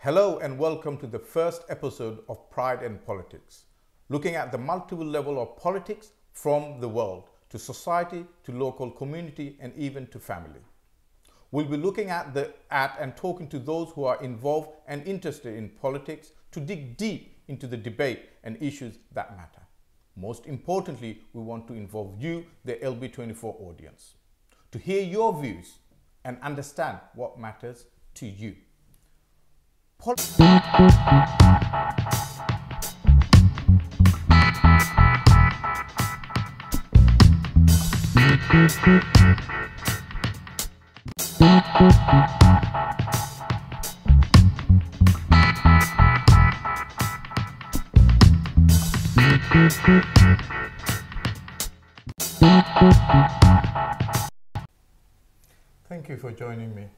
Hello and welcome to the first episode of Pride and Politics, looking at the multiple level of politics from the world to society, to local community and even to family. We'll be looking at and talking to those who are involved and interested in politics to dig deep into the debate and issues that matter. Most importantly, we want to involve you, the LB24 audience, to hear your views and understand what matters to you. Thank you for joining me.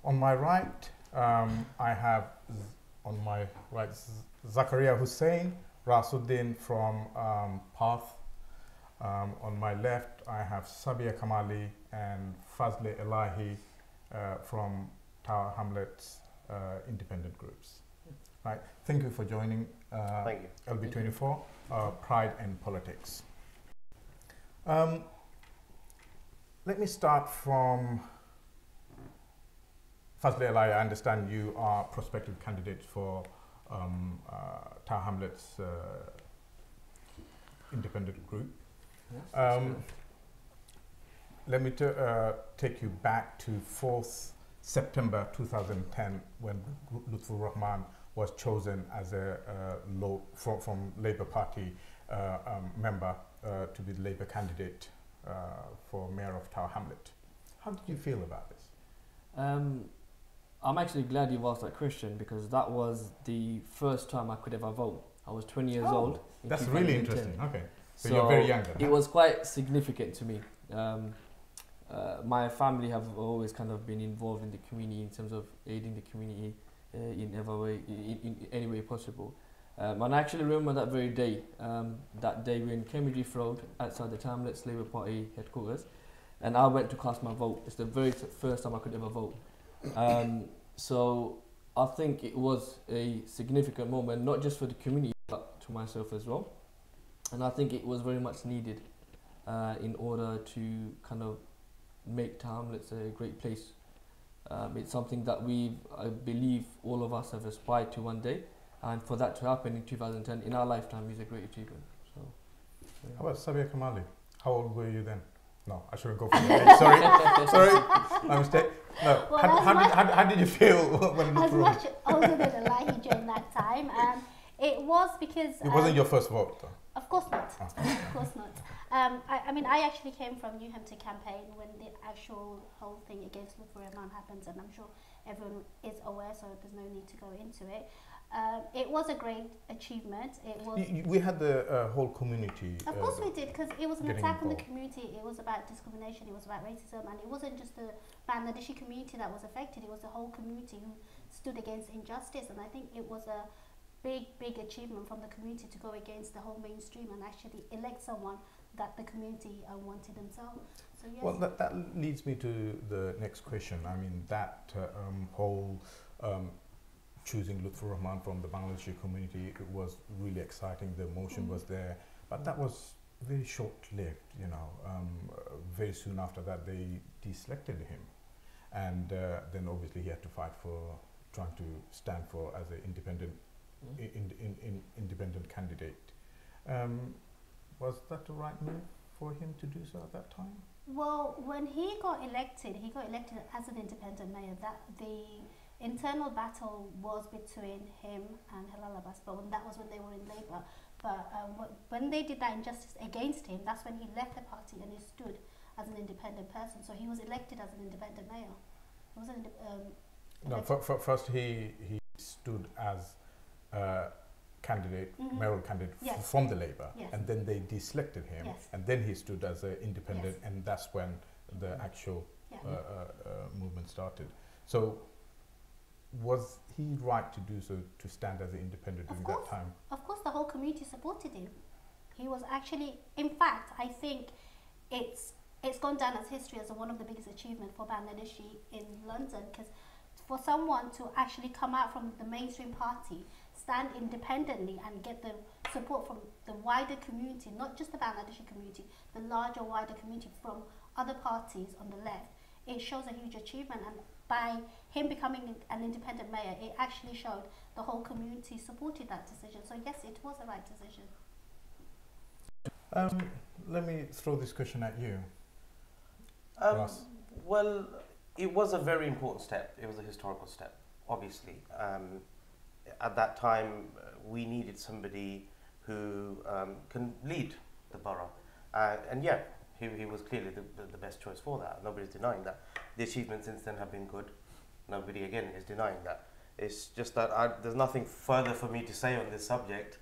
On my right, I have Zakaria Hussain, Rasuddin from PATH. On my left, I have Sabia Kamali and Fazle Elahi from Tower Hamlets independent groups. Right. Thank you for joining Thank you. LB24, Pride and Politics. Let me start from Fazle Elahi. I understand you are prospective candidates for Tower Hamlets independent group. Yes, let me take you back to 4th September 2010 when Lutfur Rahman was chosen as a from Labour Party member to be the Labour candidate for Mayor of Tower Hamlet. How did you feel about this? I'm actually glad you've asked that question because that was the first time I could ever vote. I was 20 years old. That's really interesting. Okay. So you're very young then, it was quite significant to me. My family have always kind of been involved in the community in terms of aiding the community in any way possible. And I actually remember that very day. That day we were in Cambridge Road outside the Hamlets Labour Party headquarters, and I went to cast my vote. It's the very first time I could ever vote. So I think it was a significant moment, not just for the community, but to myself as well. And I think it was very much needed in order to kind of make Tower Hamlets a great place. It's something that I believe all of us have aspired to one day, and for that to happen in 2010 in our lifetime is a great achievement. So, yeah. How about Sabia Kamali? How old were you then? No, I shouldn't go for the age. Sorry, my mistake. No, well, how did you feel when as much older than Elahi during that time? It was because it wasn't your first vote, though. Of course not. Of course not. I mean, I actually came from Newhampton campaign when the actual whole thing against Lutfur Rahman happened, and I'm sure everyone is aware, so there's no need to go into it. It was a great achievement. It was. We had the whole community. Of course we did, because it was an attack on the involved. community. It was about discrimination. It was about racism, and it wasn't just the Bangladeshi community that was affected. It was the whole community who stood against injustice, and I think it was a big achievement from the community to go against the whole mainstream and actually elect someone that the community wanted themselves. So yes. Well, that leads me to the next question. I mean, that whole choosing Lutfur Rahman from the Bangladeshi community, it was really exciting. The emotion was there, but that was very short-lived. You know, very soon after that, they deselected him, and then obviously he had to fight for trying to stand for as an independent. Independent candidate. Was that the right move for him to do so at that time? Well, when he got elected as an independent mayor. That the internal battle was between him and Hilal Abbas, but that was when they were in Labour. But when they did that injustice against him, that's when he left the party and he stood as an independent person. So he was elected as an independent mayor. He wasn't no, first he stood as candidate, mayoral candidate from the Labour, and then they deselected him, and then he stood as an independent, and that's when the actual movement started. So was he right to do so, to stand as an independent during that time? Of course, the whole community supported him. He was actually, in fact, I think it's gone down as history as one of the biggest achievements for Bangladeshi in London, because for someone to actually come out from the mainstream party, stand independently and get the support from the wider community, not just the Bangladeshi community, the larger, wider community from other parties on the left, it shows a huge achievement. And by him becoming an independent mayor, it actually showed the whole community supported that decision. So yes, it was the right decision. Let me throw this question at you. Well, it was a very important step. It was a historical step, obviously. At that time, we needed somebody who can lead the borough. And yeah, he was clearly the best choice for that. Nobody's denying that. The achievements since then have been good. Nobody, again, is denying that. It's just that there's nothing further for me to say on this subject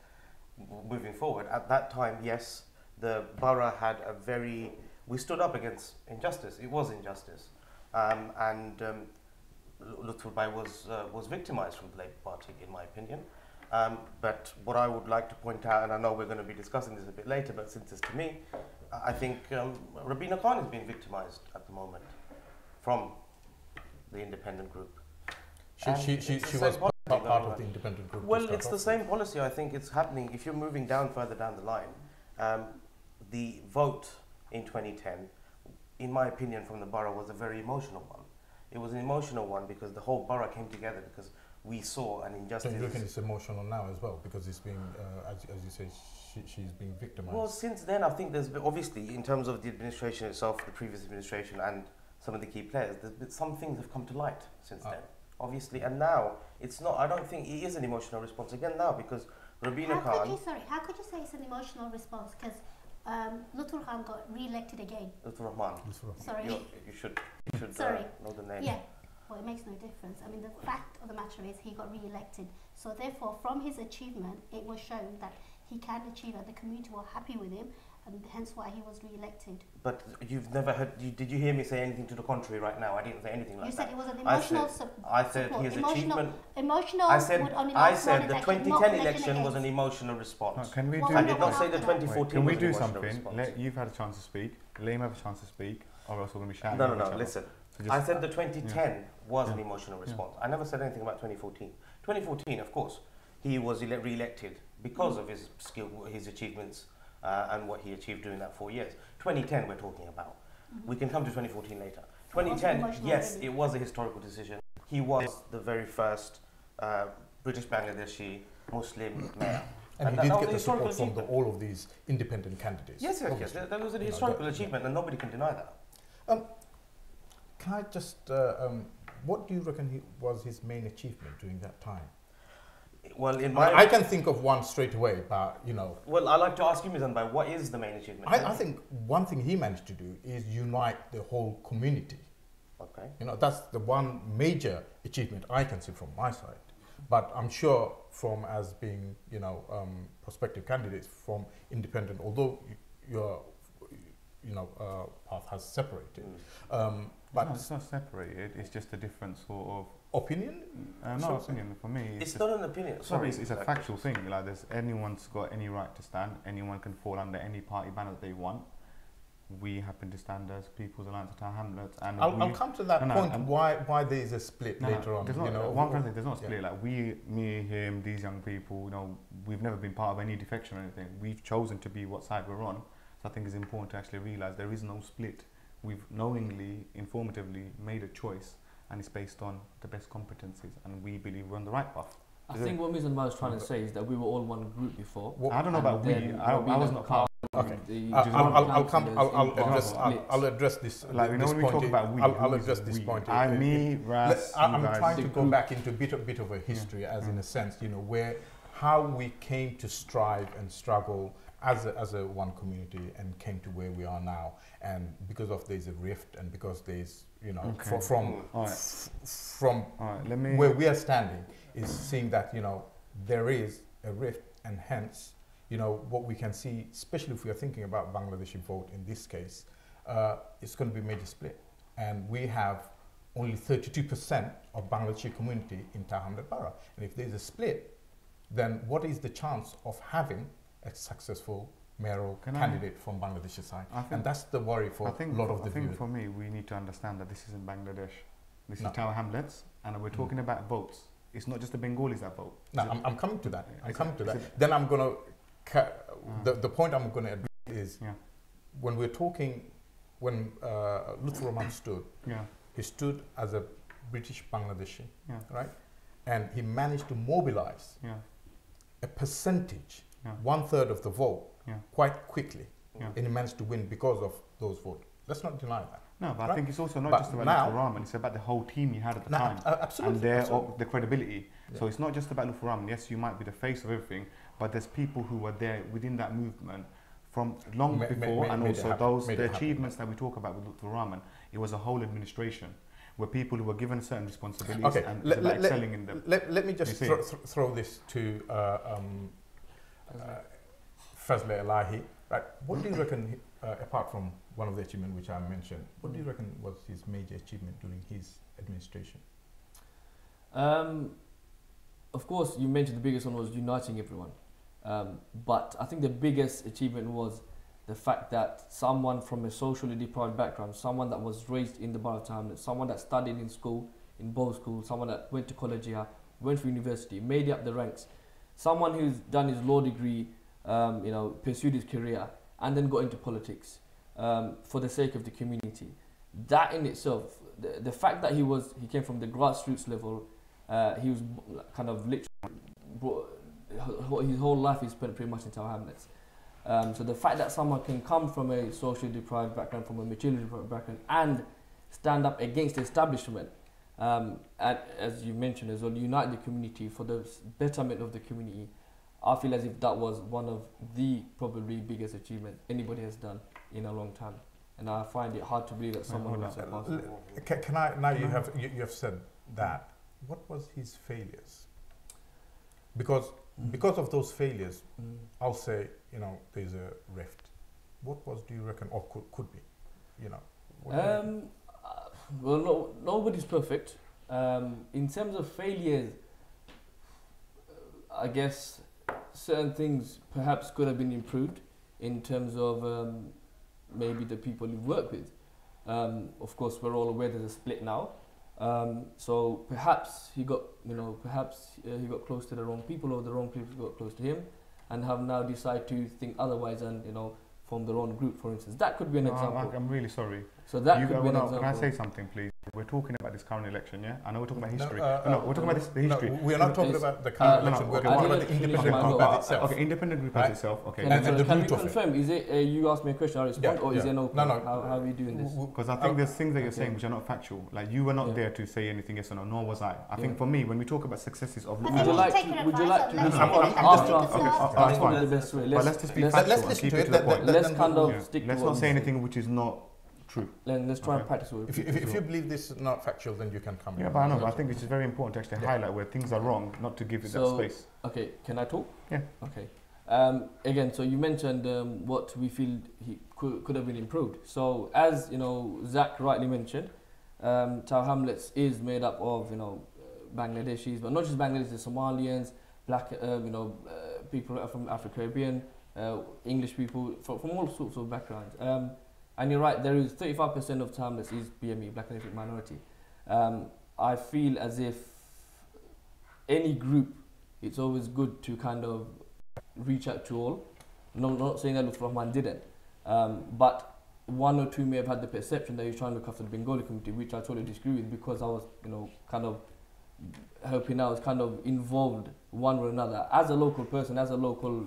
moving forward. At that time, yes, the borough had we stood up against injustice. It was injustice. Lutful Bhai was victimised from the Labour Party, in my opinion. But what I would like to point out, and I know we're going to be discussing this a bit later, but since it's to me, I think Rabina Khan is being victimised at the moment from the independent group. She was part of the independent group. Well, it's the same policy. I think it's happening. If you're moving further down the line, the vote in 2010, in my opinion, from the borough was a very emotional one. It was an emotional one because the whole borough came together because we saw an injustice. So you reckon it's emotional now as well because it's being, as you say, she's being victimised? Well, since then, I think there's been, obviously, in terms of the administration itself, the previous administration and some of the key players, some things have come to light since then, obviously. And now, it's not, I don't think it is an emotional response again now because Rabina Khan... How could you say it's an emotional response? Because Lutful Khan got re-elected again. Lutful Rahman. Sorry. You should know the name. Yeah. Well, it makes no difference. I mean, the fact of the matter is he got re-elected. So therefore, from his achievement, it was shown that he can achieve it. The community were happy with him, and hence why he was re-elected. But you've never heard, did you hear me say anything to the contrary right now? I didn't say anything like that. You said it was an emotional support. I said his achievement... Emotional I said the 2010 election was an emotional response. Can we do... I did not say the 2014 Can we do was an something? response. You've had a chance to speak. Liam have a chance to speak. Or else we're going to be shouting. No, listen. So I said the 2010 was an emotional response. I never said anything about 2014. 2014, of course, he was re-elected because of his skill, his achievements, and what he achieved during that 4 years. 2010 we're talking about. We can come to 2014 later. 2010, yes, it was a historical decision. He was the very first British Bangladeshi Muslim mayor. And he did get the support from all of these independent candidates. Yes. That was a historical achievement, and nobody can deny that. Can I just, what do you reckon was his main achievement during that time? Well, I can think of one straight away, but you know. Well, I'd like to ask you, Mizan, what is the main achievement? I think one thing he managed to do is unite the whole community. Okay. You know, that's the one major achievement I can see from my side. But I'm sure from as being, you know, prospective candidates from independent, although your, you know, path has separated. But it's not separated, it's just a different sort of... Opinion? No opinion, for me. It's not an opinion. Sorry, it's a factual thing. Like, anyone's got any right to stand, anyone can fall under any party banner that they want. We happen to stand as People's Alliance at our Hamlets. And I'll come to that point, why there is a split later on. There's not, you know, one thing, there's not a split. Like, me, him, these young people, you know, we've never been part of any defection or anything. We've chosen to be what side we're on. So I think it's important to actually realise there is no split. We've knowingly, informatively made a choice, and it's based on the best competencies, and we believe we're on the right path. I think what Mizan was trying to say is that we were all one group before. I don't know about we. I was not part. Okay. I'll address this. Like, you know, when we talk about we, I'll address this point. I'm trying to go back into a bit of a history, as in a sense, you know, how we came to strive and struggle as a one community and came to where we are now. And because of there's a rift, and because there's, you know, from where we are standing is seeing that, you know, there is a rift, and hence, you know, what we can see, especially if we are thinking about Bangladeshi vote in this case, it's going to be a major split. And we have only 32% of Bangladeshi community in Hamlet borough. And if there's a split, then what is the chance of having a successful mayoral candidate from Bangladeshi side? And that's the worry for a lot of the viewers. I think for me, we need to understand that this isn't Bangladesh. This No. is Tower Hamlets, and we're talking about votes. It's not just the Bengalis that vote. No, I'm coming to that. I'm coming to that. Then I'm going to, the point I'm going to address is when we're talking, when Lutfur Rahman stood, he stood as a British Bangladeshi, right? And he managed to mobilize a percentage, 1/3 of the vote, quite quickly. And he managed to win because of those votes. Let's not deny that. No, but I think it's also not just about Lutfur Rahman, it's about the whole team he had at the time. Absolutely. And the credibility. So it's not just about Lutfur Rahman. Yes, you might be the face of everything, but there's people who were there within that movement from long before, and also the achievements that we talk about with Lutfur Rahman. It was a whole administration where people who were given certain responsibilities and excelling in them. Let me just throw this to Fazle Elahi. Right. What do you reckon, apart from one of the achievements which I mentioned, what do you reckon was his major achievement during his administration? Of course, you mentioned the biggest one was uniting everyone. But I think the biggest achievement was the fact that someone from a socially deprived background, someone that was raised in the borough of Hamlets, someone that studied in school, in both schools, someone that went to college here, went to university, made it up the ranks, someone who's done his law degree, pursued his career, and then got into politics for the sake of the community. That in itself, the fact that he came from the grassroots level, he was kind of literally his whole life he spent pretty much in Tower Hamlets. So the fact that someone can come from a socially deprived background, from a materially deprived background, and stand up against the establishment, and as you mentioned as well, unite the community for the betterment of the community, I feel as if that was one of the probably biggest achievements anybody has done in a long time. And I find it hard to believe that someone would surpass it. Can I, now you have said that, what was his failures? Because of those failures, I'll say, there's a rift. What do you reckon, or could be, Well, no, nobody's perfect. In terms of failures, I guess certain things perhaps could have been improved in terms of maybe the people you work with. Of course, we're all aware there's a split now. So perhaps he got close to the wrong people, or the wrong people got close to him, and have now decided to think otherwise and form their own group, for instance. That could be an example. I'm really sorry. So that could be an example. Can I say something, please? We're talking about this current election, yeah? I know we're talking about history. No, we're talking about the history. No, we are not talking about the current election. We're talking about the independent group as itself. Okay, independent group as itself. Okay. Can we confirm? Is it you asked me a question, I respond, or is there no? No. How are we doing this? Because I think there's things that you're saying which are not factual. Like you were not there to say anything yes or no, nor was I. I think for me, when we talk about successes of, would you like to? That's fine. The best way. But let's just be factual and keep it to the point. Let's kind of stick. Let's not say anything which is not true. Let's try and practice it. If you believe this is not factual, then you can come in. Yeah, but I know. But I think it's very important to actually highlight where things are wrong, not to give it that space. Okay, can I talk? Yeah. Okay. Again, so you mentioned what we feel he could have been improved. So as Zach rightly mentioned, Tower Hamlets is made up of Bangladeshis, but not just Bangladeshis, the Somalians, black, people from Africa, Caribbean, English people from all sorts of backgrounds. And you're right, there is 35% of Tower Hamlets is BME, Black and Ethnic Minority. I feel as if any group, it's always good to kind of reach out to all. No, not saying that Lutfur Rahman didn't, but one or two may have had the perception that he's trying to look after the Bengali community, which I totally disagree with, because I was, kind of helping out, kind of involved one or another as a local person, as a local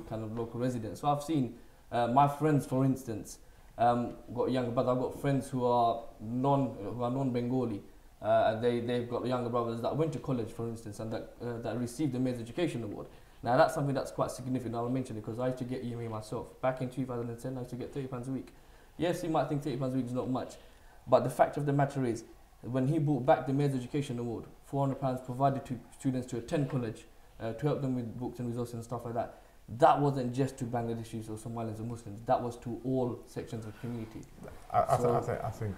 resident. So I've seen my friends, for instance, got younger brothers. I've got friends who are non-Bengali. They've got younger brothers that went to college, for instance, and that received the Mayor's Education Award. Now that's something that's quite significant. I'll mention it because I used to get EMA myself. Back in 2010, I used to get £30 a week. Yes, you might think £30 a week is not much, but the fact of the matter is, when he brought back the Mayor's Education Award, £400 provided to students to attend college, to help them with books and resources and stuff like that, that wasn't just to Bangladeshis or Somalis or Muslims, that was to all sections of the community. I think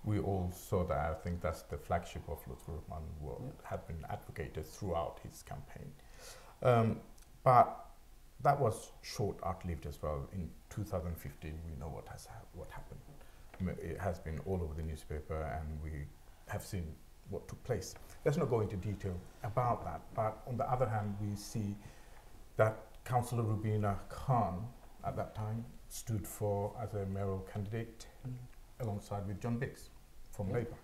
we all saw that. I think that's the flagship of Lutfur Rahman work, had been advocated throughout his campaign. But that was short-lived as well. In 2015, we know what happened. it has been all over the newspaper, and we have seen what took place. Let's not go into detail about that, but on the other hand, we see that Councillor Rubina Khan at that time stood for as a mayoral candidate alongside with John Biggs from Labour.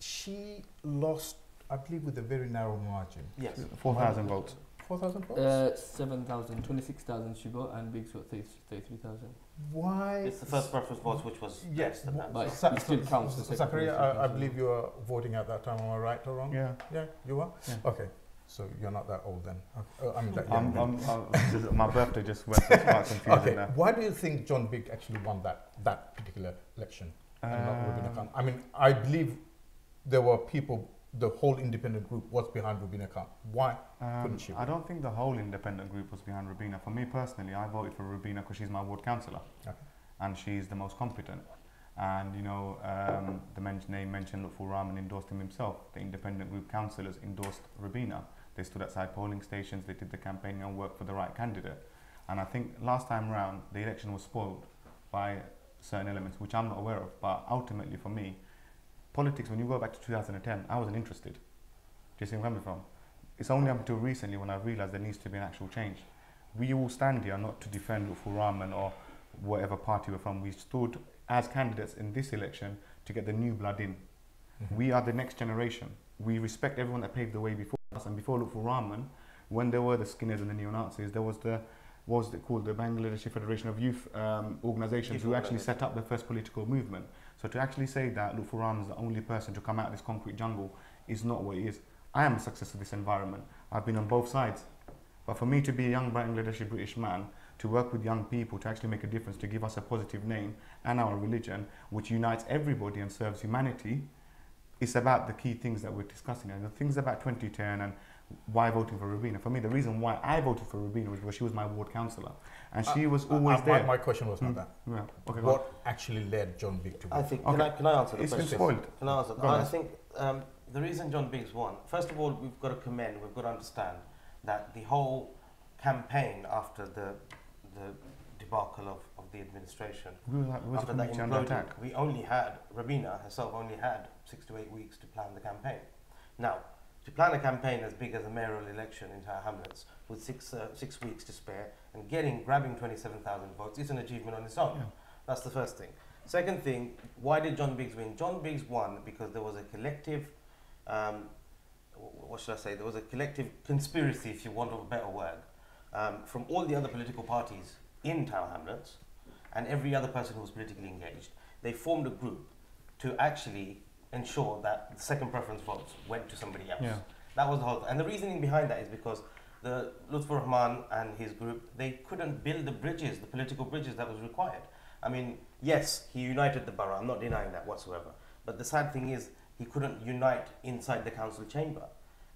She lost, I believe, with a very narrow margin. Yes. 4,000 votes. 4,000 votes? 7,000, 26,000 she got, and Biggs got 33,000. Why? It's the first preference votes, which was less than that. But it still counts. the second Zachariah, preference, I believe you were voting at that time. Am I right or wrong? Yeah. Yeah, you were? Yeah. Okay. So you're not that old then. Okay. I mean, that young then. My birthday just went, so it's quite confusing Okay. now. Why do you think John Biggs actually won that particular election and not Rubina Um, Khan? I mean, I believe there were people, the whole independent group was behind Rubina Khan. Why couldn't she? I don't think the whole independent group was behind Rubina. For me personally, I voted for Rubina because she's my ward councillor, Okay. and she's the most competent. And you know, the name mentioned, Lutful Rahman endorsed him himself. The independent group councillors endorsed Rubina. They stood outside polling stations. They did the campaigning and worked for the right candidate. And I think last time round, the election was spoiled by certain elements, which I'm not aware of. But ultimately, for me, politics, when you go back to 2010, I wasn't interested. Do you see where I'm coming from? It's only up until recently when I realised there needs to be an actual change. We all stand here not to defend Lutful Rahman or whatever party we're from. We stood as candidates in this election to get the new blood in. Mhm. We are the next generation. We respect everyone that paved the way before us. And before Lutful Rahman, when there were the Skinners and the neo-Nazis, there was the, what was it called, the Bangladeshi Federation of Youth Organisations, who actually set up the first political movement. So to actually say that Lutful Rahman is the only person to come out of this concrete jungle is not what it is. I am the success of this environment. I've been on both sides. But for me to be a young Bangladeshi British man, to work with young people, to actually make a difference, to give us a positive name and our religion, which unites everybody and serves humanity, it's about the key things that we're discussing. And the things about 2010 and why voting for Rubina. For me, the reason why I voted for Rubina was because she was my ward councillor. And she was always there. My question was not that. Yeah. Okay, What actually led John Biggs to I win? think, Okay. can I answer the It's been question? spoiled. Can I answer? Go on. I think the reason John Biggs won, first of all, we've got to commend, we've got to understand that the whole campaign after the debacle of the administration, after that imploded, we only had, Rubina herself only had 6 to 8 weeks to plan the campaign. Now, to plan a campaign as big as a mayoral election in Tower Hamlets with 6 weeks to spare and grabbing 27,000 votes is an achievement on its own. Yeah. That's the first thing. Second thing, why did John Biggs win? John Biggs won because there was a collective, what should I say, there was a collective conspiracy, if you want a better word, from all the other political parties in Tower Hamlets and every other person who was politically engaged. They formed a group to actually ensure that the second preference votes went to somebody else. Yeah. That was the whole, and the reasoning behind that is because the Lutfur Rahman and his group, they couldn't build the bridges, the political bridges that was required. I mean, yes, he united the borough, I'm not denying that whatsoever, but the sad thing is he couldn't unite inside the council chamber.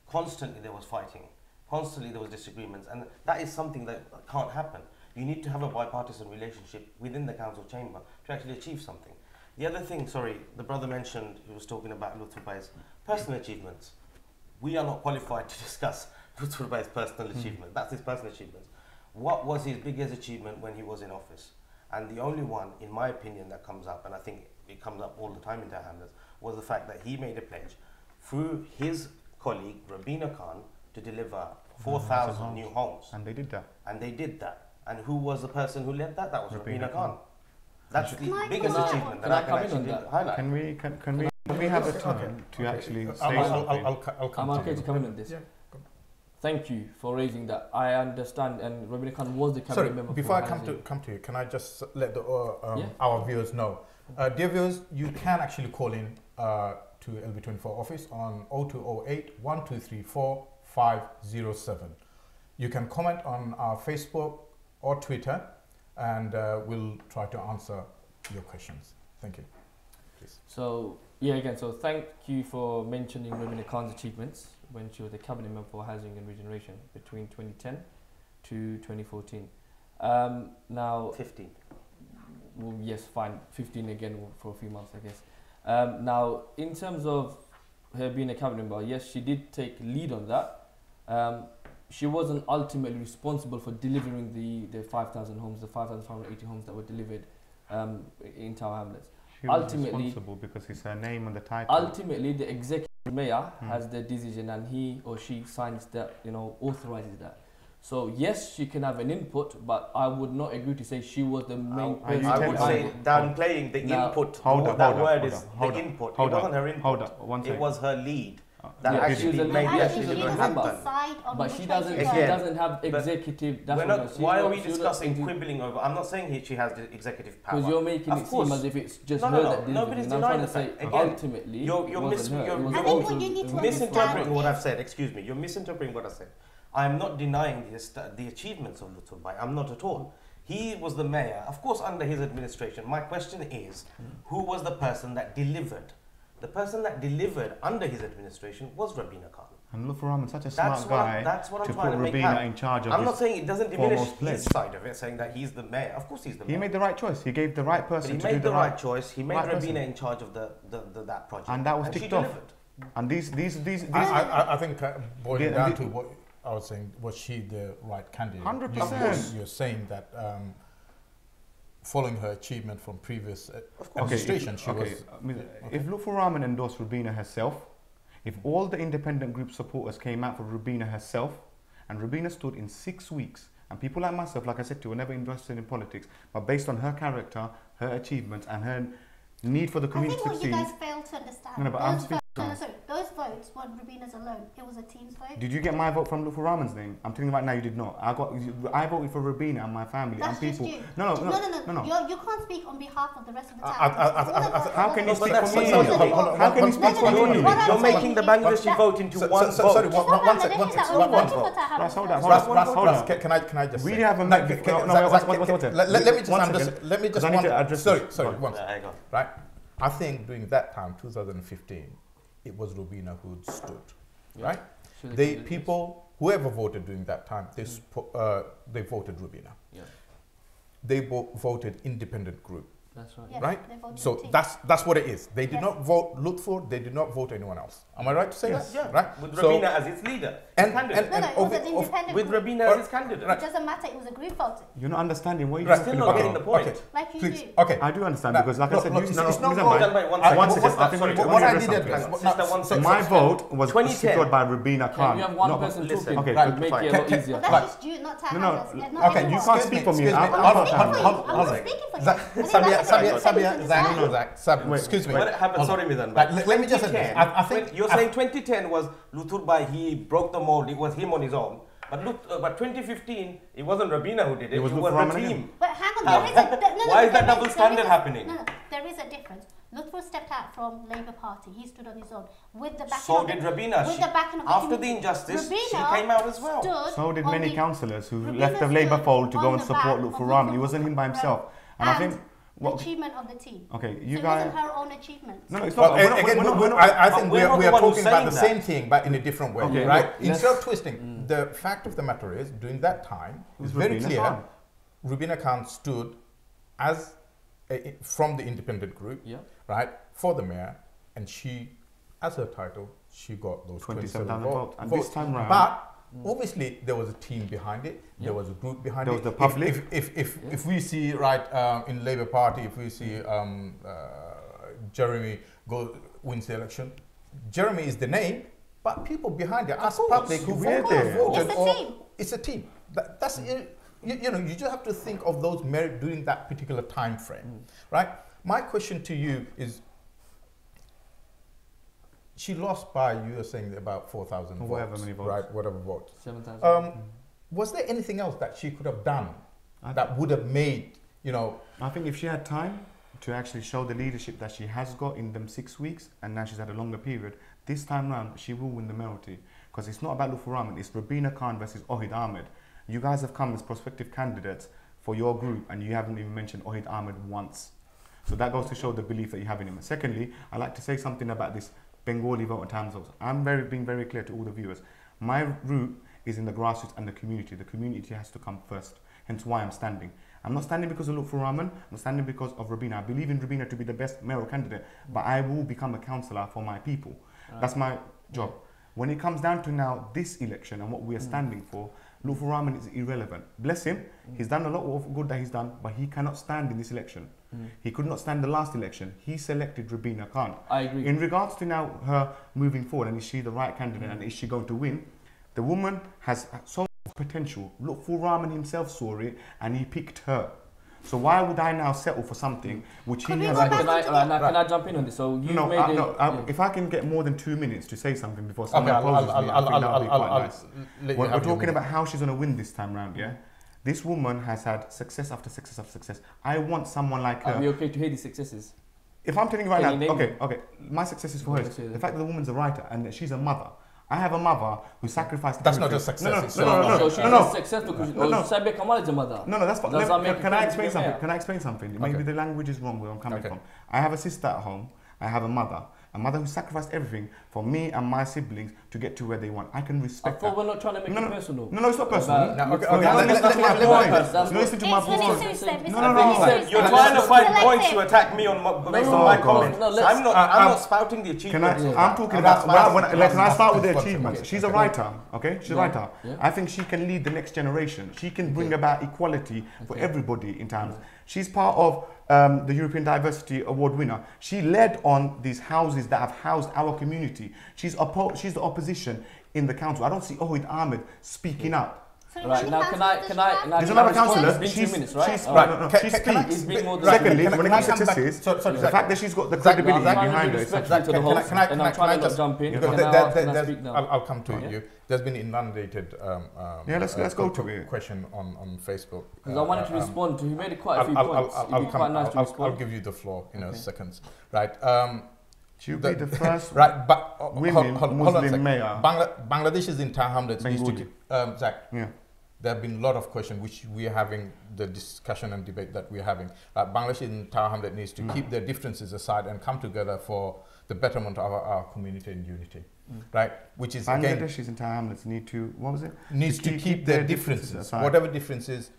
Constantly there was fighting, constantly there was disagreements, and that is something that can't happen. You need to have a bipartisan relationship within the council chamber to actually achieve something. The other thing, sorry, the brother mentioned, he was talking about Lutfur Bhai's personal achievements. We are not qualified to discuss Lutfur Bhai's personal achievement. That's his personal achievements. What was his biggest achievement when he was in office? And the only one, in my opinion, that comes up, and I think it comes up all the time in Tower Hamlets, was the fact that he made a pledge through his colleague, Rubina Khan, to deliver 4,000 new homes. And they did that. And they did that. And who was the person who led that? That was Rubina Rubina Khan. That's the Can I biggest comment? achievement that Can I I can comment on actually that? highlight. Can we have a time to actually say something? I'll come I'm to okay you. to comment on this. Yeah. Thank you for raising that. I understand, and Rubina Khan was the cabinet Sorry, member. before I for come housing. to you, can I just let the, Yeah. our viewers know? Dear viewers, you can actually call in to LB24 office on 0208 1234 507. You can comment on our Facebook or Twitter, and we'll try to answer your questions. Thank you. Please. So, yeah, again, so thank you for mentioning Rubina Khan's achievements when she was the cabinet member for housing and regeneration between 2010 to 2014. Now, 15. well, yes, fine, 15 again for a few months, I guess. Now, in terms of her being a cabinet member, yes, she did take lead on that. She wasn't ultimately responsible for delivering the 5,000 homes, the 5,580 homes that were delivered in Tower Hamlets. She was Ultimately- responsible because it's her name on the title. Ultimately, the executive mayor has the decision, and he or she signs that, authorizes that. So yes, she can have an input, but I would not agree to say she was the main Are you person. I would telling- say downplaying the Now- input. Hold on, that hold on, word hold is on, hold the on, input. hold It on, wasn't her input. hold on, one It second. was her lead that Yeah, she actually was a made lead. that she's a Actually, lead she decision doesn't member. happen. decide on But which she way doesn't. to She go. Again, doesn't have but executive. That's We're what not, she's why are not- we she's not discussing executive- quibbling over? I'm not saying she has the executive power. Because you're making Of it course. seem as if it's just No, her no, that did nobody's it. And I'm trying denying to say, the fact. Again, ultimately, you're it wasn't her. you're- It was I the think also- what you need to misinterpreting what I've is- said. Excuse me. You're misinterpreting what I said. I am not denying the achievements of Lutful Bhai. I'm not at all. He was the mayor, of course, under his administration. My question is, who was the person that delivered? The person that delivered under his administration was Rabina Khan. And Lutful Rahman, such a That's smart what guy that's what I'm to trying put to make Rabina out. in charge of I'm his not saying it doesn't diminish foremost pledge. his side of it, saying that he's the mayor. Of course, he's the mayor. He made the right choice. He gave the right but person he to do made the the right choice. He made right Rabina person. in charge of that project, And that was she ticked off. delivered. And these I think boiling The- down the- to what I was saying, was she the right candidate? 100%. You're saying that following her achievement from previous Of course. administration, she was. If Lutful Rahman endorsed Rabina herself, if all the independent group supporters came out for Rabina herself, and Rabina stood in 6 weeks, and people like myself, like I said to you, were never interested in politics, but based on her character, her achievements, and her need for the I community think to what you succeed. guys fail to understand. No, no, but I'm those speaking votes, now. sorry, those votes weren't Rubina's alone. It was a team's vote. Did you get my vote from Lutful Rahman's name? I'm telling you right now, you did not. I voted for Rabina and my family That's and just people. you. No. You can't speak on behalf of the rest of the town. How can you No, but speak that's for me? what I'm saying. How can you speak for no, me? What I'm You're saying making the is Bangladeshi that- vote into So- one so- vote. sorry, It's not one Bangladesh sec, one that sec, was one voting sec. for Taha Ras, hold Hamlets. on, hold on. Ras, Hold on. can I just We say? have a No, no, can- no, can- no, Zach, wait, Zach, one can- second. let me just One understand. second. Let me Because just I need to address sorry, this. sorry, Right. one Yeah, second. hang on. Right? I think during that time, 2015, it was Rubina who stood. Yeah. Right? Should have They did this. people, whoever voted during that time, they voted Rubina. Yeah, They voted independent group. that's right. Yes, Right? they voted So team. that's what it is. They did Yes. not vote Lutful. They did not vote anyone else. Am I right to say Yes. that? Yeah, Right. with So- Rabina as its leader, and- candidate. No, it was an of- independent With group. Rabina as its candidate. It doesn't matter, it was a group vote, You're not understanding what you're Right. talking Still not about. getting the point. Okay. like you Please. do. Okay. I do understand Now, because, like I look, said, look, you, it's no, not Mizan, wrong. man. Hold on, wait, one second. One What's second. that? I think we Sorry, need to what I address needed something. was- Sister, one second. My vote was 2010. secured by Rabina Can Khan. we have one not- person listen, talking? okay, Right, good, make fine. it a lot Can- easier. But that's Right. just you, not No, Taha no. Hamlets. Not Okay, anyone. you can't Excuse speak me, for me. excuse me. I'm I'm Hold not on, speaking for you. hold on, I'm hold not on. speaking for you. Zach, I think Sabia, that's Sabia, what Sabia, you Zach, understand. Zach, Sabia, Wait, excuse me. What happened? Hold on. Sorry, Mizan. Like, let me just say this. 2010, I think you're saying 2010 was Lutful Bhai, he broke the mold, it was him on his own. But 2015, it wasn't Rabina who did it, It was the Lutful Rahman team. again. But hang on, there is a Why is that there double standard there is- happening? No, there is a difference. Lutful stepped out from Labour Party. He stood on his own with the backing So of did the, Rabina. with She- the backing of the after the community. injustice, she Rabina came out as well. stood So did on many the- councillors who Rabina left the Labour stood fold to go on and the support back Lutful of Rahman. It Lutful wasn't him by himself. And I think the achievement of the team. okay, So you it guys. wasn't her own achievement. No, it's Well, not. again, we're not- I think we're not we the are one who's talking about the saying same thing, but in a different way, Okay, right? look, Instead of let's- twisting, the fact of the matter is, during that time, It was it's very Rabina clear, Khan. Rubina Khan stood as from the independent group, Yeah. right, for the mayor, and she, as her title, she got those 27 27,000 votes. And votes. this time round, But obviously, there was a team behind it. Yeah. There was a group behind There it. was the public. If we see in Labour Party, if we see Jeremy wins the election, Jeremy is the name, but people behind it, as course. public who We're voted, there. voted, It's a or team. it's a team. That's you know, you just have to think of those merit during that particular time frame, right? My question to you is, she lost by, you were saying about 4,000 votes, Whatever many votes. right? Whatever votes. 7,000. Was there anything else that she could have done I- that would have made, you know, I think if she had time to actually show the leadership that she has got in them 6 weeks, and now she's had a longer period, this time round she will win the mayoralty. Because it's not about Lutful Rahman, it's Rabina Khan versus Ohid Ahmed. You guys have come as prospective candidates for your group, and you haven't even mentioned Ohid Ahmed once. So that goes to show the belief that you have in him. Secondly, I like to say something about this Bengali vote in terms of, I'm being very clear to all the viewers. My route is in the grassroots and the community. The community has to come first, hence why I'm standing. I'm not standing because of Lutful Rahman, I'm standing because of Rabina. I believe in Rabina to be the best mayoral candidate, but I will become a councillor for my people. That's my job. When it comes down to now this election and what we are standing for, Lutful Rahman is irrelevant. Bless him, he's done a lot of good that he's done, but he cannot stand in this election. He could not stand the last election. He selected Rabina Khan. I agree. In regards to now her moving forward, and is she the right candidate, and is she going to win? The woman has so much potential. Lutful Rahman himself saw it, and he picked her. So why would I now settle for something which Could he we has? go back Can I jump in on this? So you No, made it. if I can get more than 2 minutes to say something before someone opposes me, I think that would be quite nice. We're talking about how she's going to win this time round, yeah? This woman has had success after success after success. I want someone like her. Are we okay to hear the successes? If I'm telling you right Can you now, name okay, my success is for her. Let's say that. The fact that the woman's a writer and that she's a mother. I have a mother who sacrificed. That's not a everything. success. So she's a successful because Sabia Kamal is a mother. No, that's fine. Does that make Can it I clear explain to something? the Can I explain something? Maybe the language is wrong where I'm coming from. I have a sister at home. I have a mother who sacrificed everything for me and my siblings to get to where they want. I can respect I thought that. we're not trying to make it personal. No, it's not personal. Let's Listen to my point. You're trying to find points to attack me on based on my comments. I'm not spouting the achievements. I'm talking about, can I start with the achievements? She's a writer, okay? She's a writer. I think she can lead the next generation. She can bring about equality for everybody in times. She's part of the European Diversity Award winner. She led on these houses that have housed our community. She's the opposition in the council. I don't see Ohid Ahmed speaking up. Right, now can I There's another councillor. It's been 2 minutes, right? Secondly, when it comes to success, the fact that she's got the credibility behind her. And I'm trying not to jump in. I'll come to you. There's been inundated let's go to it. question on Facebook. Because I wanted to respond to, he made quite a few points. It'd be quite nice to respond. I'll give you the floor in seconds. Right. She'll be the first women Muslim mayor. Bangladesh's entire Hamlets needs to keep, Zach. Yeah. There have been a lot of questions which we are having the discussion and debate that we are having. Bangladesh's entire Hamlet needs to keep their differences aside and come together for the betterment of our community and unity, right? Which is Bangladesh's entire Hamlets need to, what was it? Needs to keep their differences aside. Whatever differences,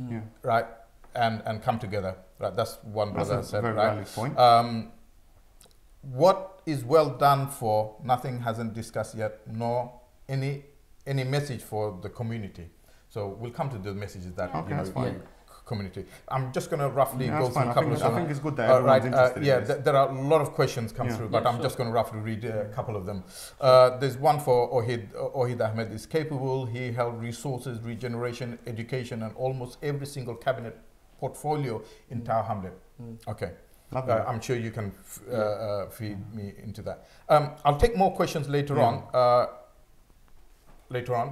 right, and come together. Right, that's one brother said, very right? valid point. What is well done for, nothing hasn't discussed yet, nor any message for the community. So we'll come to the messages that community. I'm just going to roughly go through a couple of them. I think it's good that everyone's interested in this. There are a lot of questions come through, but I'm just going to roughly read a couple of them. There's one for Ohid Ahmed is capable. He held resources, regeneration, education, and almost every single cabinet portfolio in Tower Hamlet. Okay. I'm sure you can feed me into that. I'll take more questions later on,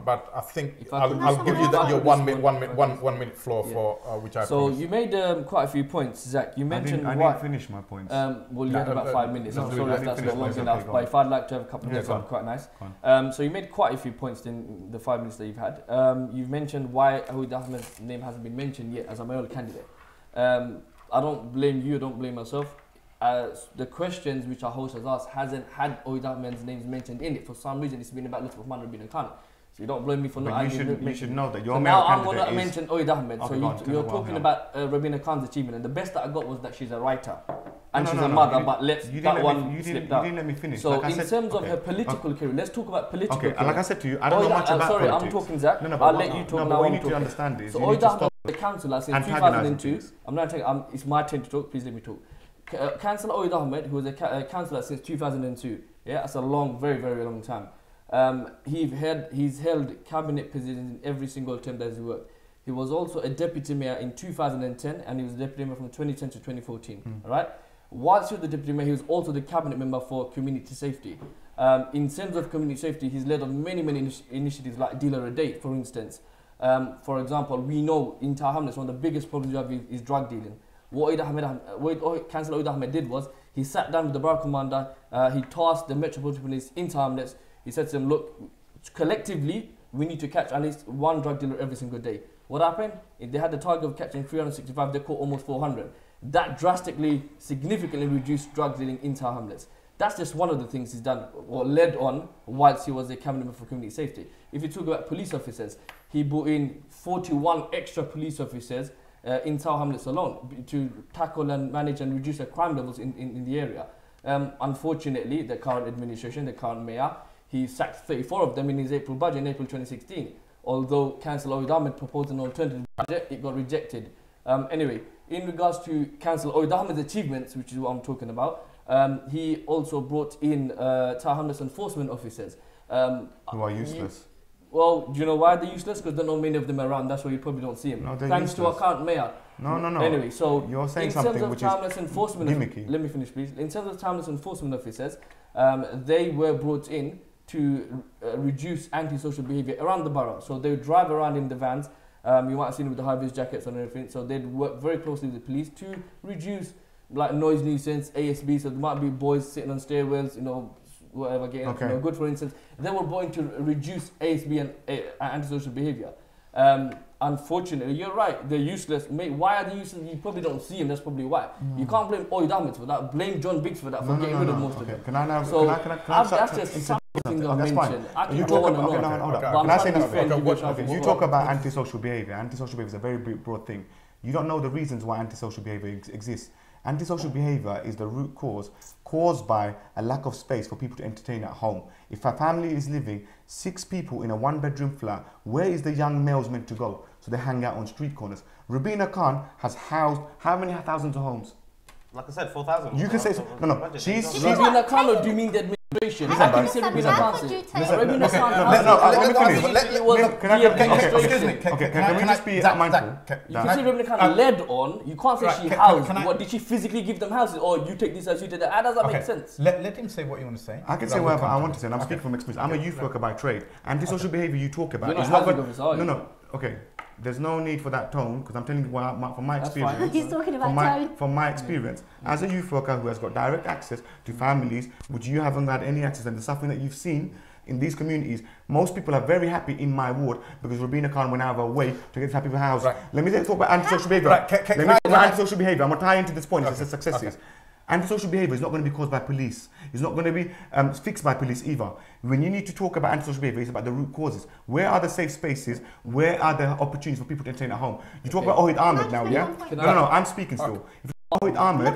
but I think I'll give you your 1 minute floor for which I. So you made quite a few points, Zach. You mentioned I didn't finish my points. Well, you had about 5 minutes. I'm sure that's not long enough. But if I'd like to have a couple of minutes, that'd be quite nice. So you made quite a few points in the 5 minutes that you've had. You've mentioned why Ohid Ahmed's name hasn't been mentioned yet as a mayoral candidate. I don't blame you. I don't blame myself. The questions which our host has asked hasn't had Ohid Ahmed's names mentioned in it. For some reason, it's been about Lutful Rahman and Khan. So you don't blame me for not. You should know that your now I'm going to mention Ohid Ahmed. So you're talking about Rabina Khan's achievement, and the best that I got was that she's a writer and she's a mother. But let's that one slipped out. You didn't let me finish. So in terms of her political career, let's talk about political career. Like I said to you, I don't know much about politics. politics. I'm talking, Zach. I'll let you talk now. What you need to understand is, so Ohid Ahmed was the councillor since 2002. I'm not taking. It's my turn to talk. Please let me talk. Councillor Ohid Ahmed, who was a councillor since 2002. Yeah, that's a long, very, very long time. He's held cabinet positions in every single term that he's worked. He was also a deputy mayor in 2010, and he was deputy mayor from 2010 to 2014. All right. Whilst he was the deputy mayor, he was also the cabinet member for community safety. In terms of community safety, he's led on many initiatives like Dealer a Day, for instance. For example, we know in Tower Hamlets one of the biggest problems you have is drug dealing. What Councillor Ohid Ahmed did was he sat down with the borough commander. He tasked the Metropolitan Police in Tower Hamlets. He said to them, look, collectively, we need to catch at least one drug dealer every single day. What happened? If they had the target of catching 365, they caught almost 400. That drastically, significantly reduced drug dealing in Tower Hamlets. That's just one of the things he's done or led on whilst he was a cabinet member for community safety. If you talk about police officers, he brought in 41 extra police officers in Tower Hamlets alone to tackle and manage and reduce the crime levels in the area. Unfortunately, the current administration, the current mayor, he sacked 34 of them in his April budget in April 2016. although Councillor Oyed Ahmed proposed an alternative budget, it got rejected. Anyway, in regards to Councillor Oyed Ahmed's achievements, which is what I'm talking about, he also brought in Hamlets enforcement officers. Who are useless. Well, do you know why they're useless? Because there are not many of them around. That's why you probably don't see them. No, Thanks to our current mayor. No. Anyway, so you're saying in something terms of which timeless is enforcement, gimmicky. Let me finish, please. In terms of timeless enforcement officers, they were brought in to reduce antisocial behaviour around the borough. So they would drive around in the vans. You might have seen with the high-vis jackets on and everything. So they'd work very closely with the police to reduce like noise nuisance, ASB. So there might be boys sitting on stairwells, whatever, getting good, for instance. They were going to reduce ASB and antisocial behaviour. Unfortunately, you're right, they're useless. Mate, why are they useless? You probably don't see them, that's probably why. You can't blame Oyed Ahmed for that, blame John Biggs for that, for getting rid of most of them. Can I now, So, can I that's just something I've mentioned. I can you go talk on and about, on. hold on. But Can I say I'm trying to defend you talk about antisocial behaviour. Antisocial behaviour is a very broad thing. You don't know the reasons why antisocial behaviour exists. Antisocial behaviour is the root cause caused by a lack of space for people to entertain at home. If a family is living 6 people in a 1-bedroom flat, where is the young males meant to go? So they hang out on street corners. Rubina Khan has housed how many thousands of homes? Like I said, 4,000. You can say so. No. She's Rubina Khan, or do you mean the administration? How can you say Rubina Khan? Rubina Khan, excuse me. Can we just be mindful? You can say Rubina Khan led on. You can't say she housed. What, did she physically give them houses? Or you take this as you did that? How does that make sense? Let him say what you want to say. I can say whatever I want to say, and I'm speaking from experience. I'm a youth worker by trade. Antisocial behaviour you talk about is not good. No. Okay. There's no need for that tone, because I'm telling you from my experience. He's talking about tone. From my experience, as a youth worker who has got direct access to families which you haven't had any access, and the suffering that you've seen in these communities, most people are very happy in my ward because Rubina Khan went out of her way to get happy with her house. Right. Let me talk about antisocial behaviour. Let me talk about antisocial behaviour. I'm going to tie into this point. It's a successes. Antisocial behaviour is not going to be caused by police. It's not going to be fixed by police either. When you need to talk about antisocial behaviour, it's about the root causes. Where are the safe spaces? Where are the opportunities for people to entertain at home? You talk about Oyed Ahmed now, yeah? No, I'm speaking still. If you talk about Oyed Ahmed,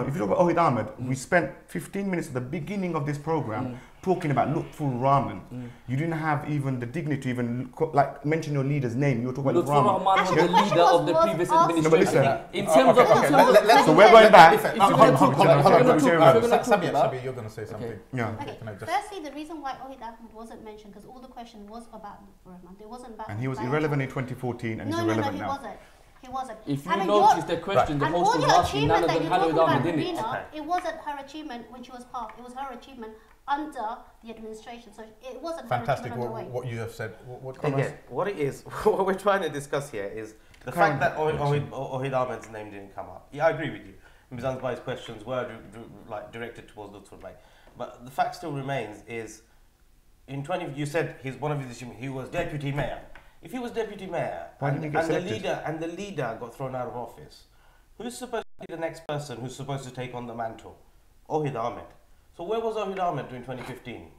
if you talk about Oyed Ahmed, we spent 15 minutes at the beginning of this programme talking about Lutful Rahman. You didn't have even the dignity to even mention your leader's name. You were talking about Lutful Rahman was the leader of the previous administration. In terms of... So we're going back. Sabi, you're going to say something. Firstly, the reason why Oyed Ahmed wasn't mentioned, because all the question was about Lutful Rahman. It wasn't about... And he was irrelevant in 2014 and he's irrelevant now. He wasn't. If you notice the question, the host was asking, none of them had Oyed Ahmed in it. It wasn't her achievement when she was part. It was her achievement under the administration. So it wasn't fantastic her achievement what you have said. What it is, what we're trying to discuss here is the fact that Oyed Ahmed's name didn't come up. Yeah, I agree with you. Mizan's Bai's questions were directed towards Lutful Bai. But the fact still remains is, you said he was deputy mayor. If he was deputy mayor and the leader got thrown out of office, who's supposed to be the next person who's supposed to take on the mantle? Oyed Ahmed. So where was Oyed Ahmed during 2015?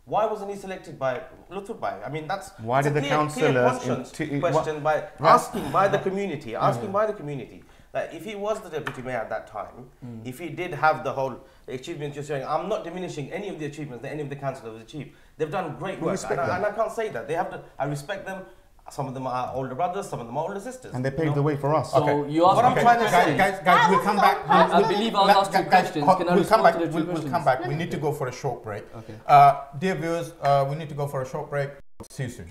Why wasn't he selected by Lutful Bai? I mean, that's why did the councillors question by asking by the community, that if he was the deputy mayor at that time, if he did have the whole achievements you're showing, I'm not diminishing any of the achievements that any of the councillors have achieved. They've done great work, and I can't say that. They have to. I respect them. Some of them are older brothers, some of them are older sisters. And they paved the way for us. So you asked what I'm trying to say. Guys, we'll come back. I believe I'll ask two questions. We'll come back. We need to go for a short break. Okay. Dear viewers, we need to go for a short break. See you soon.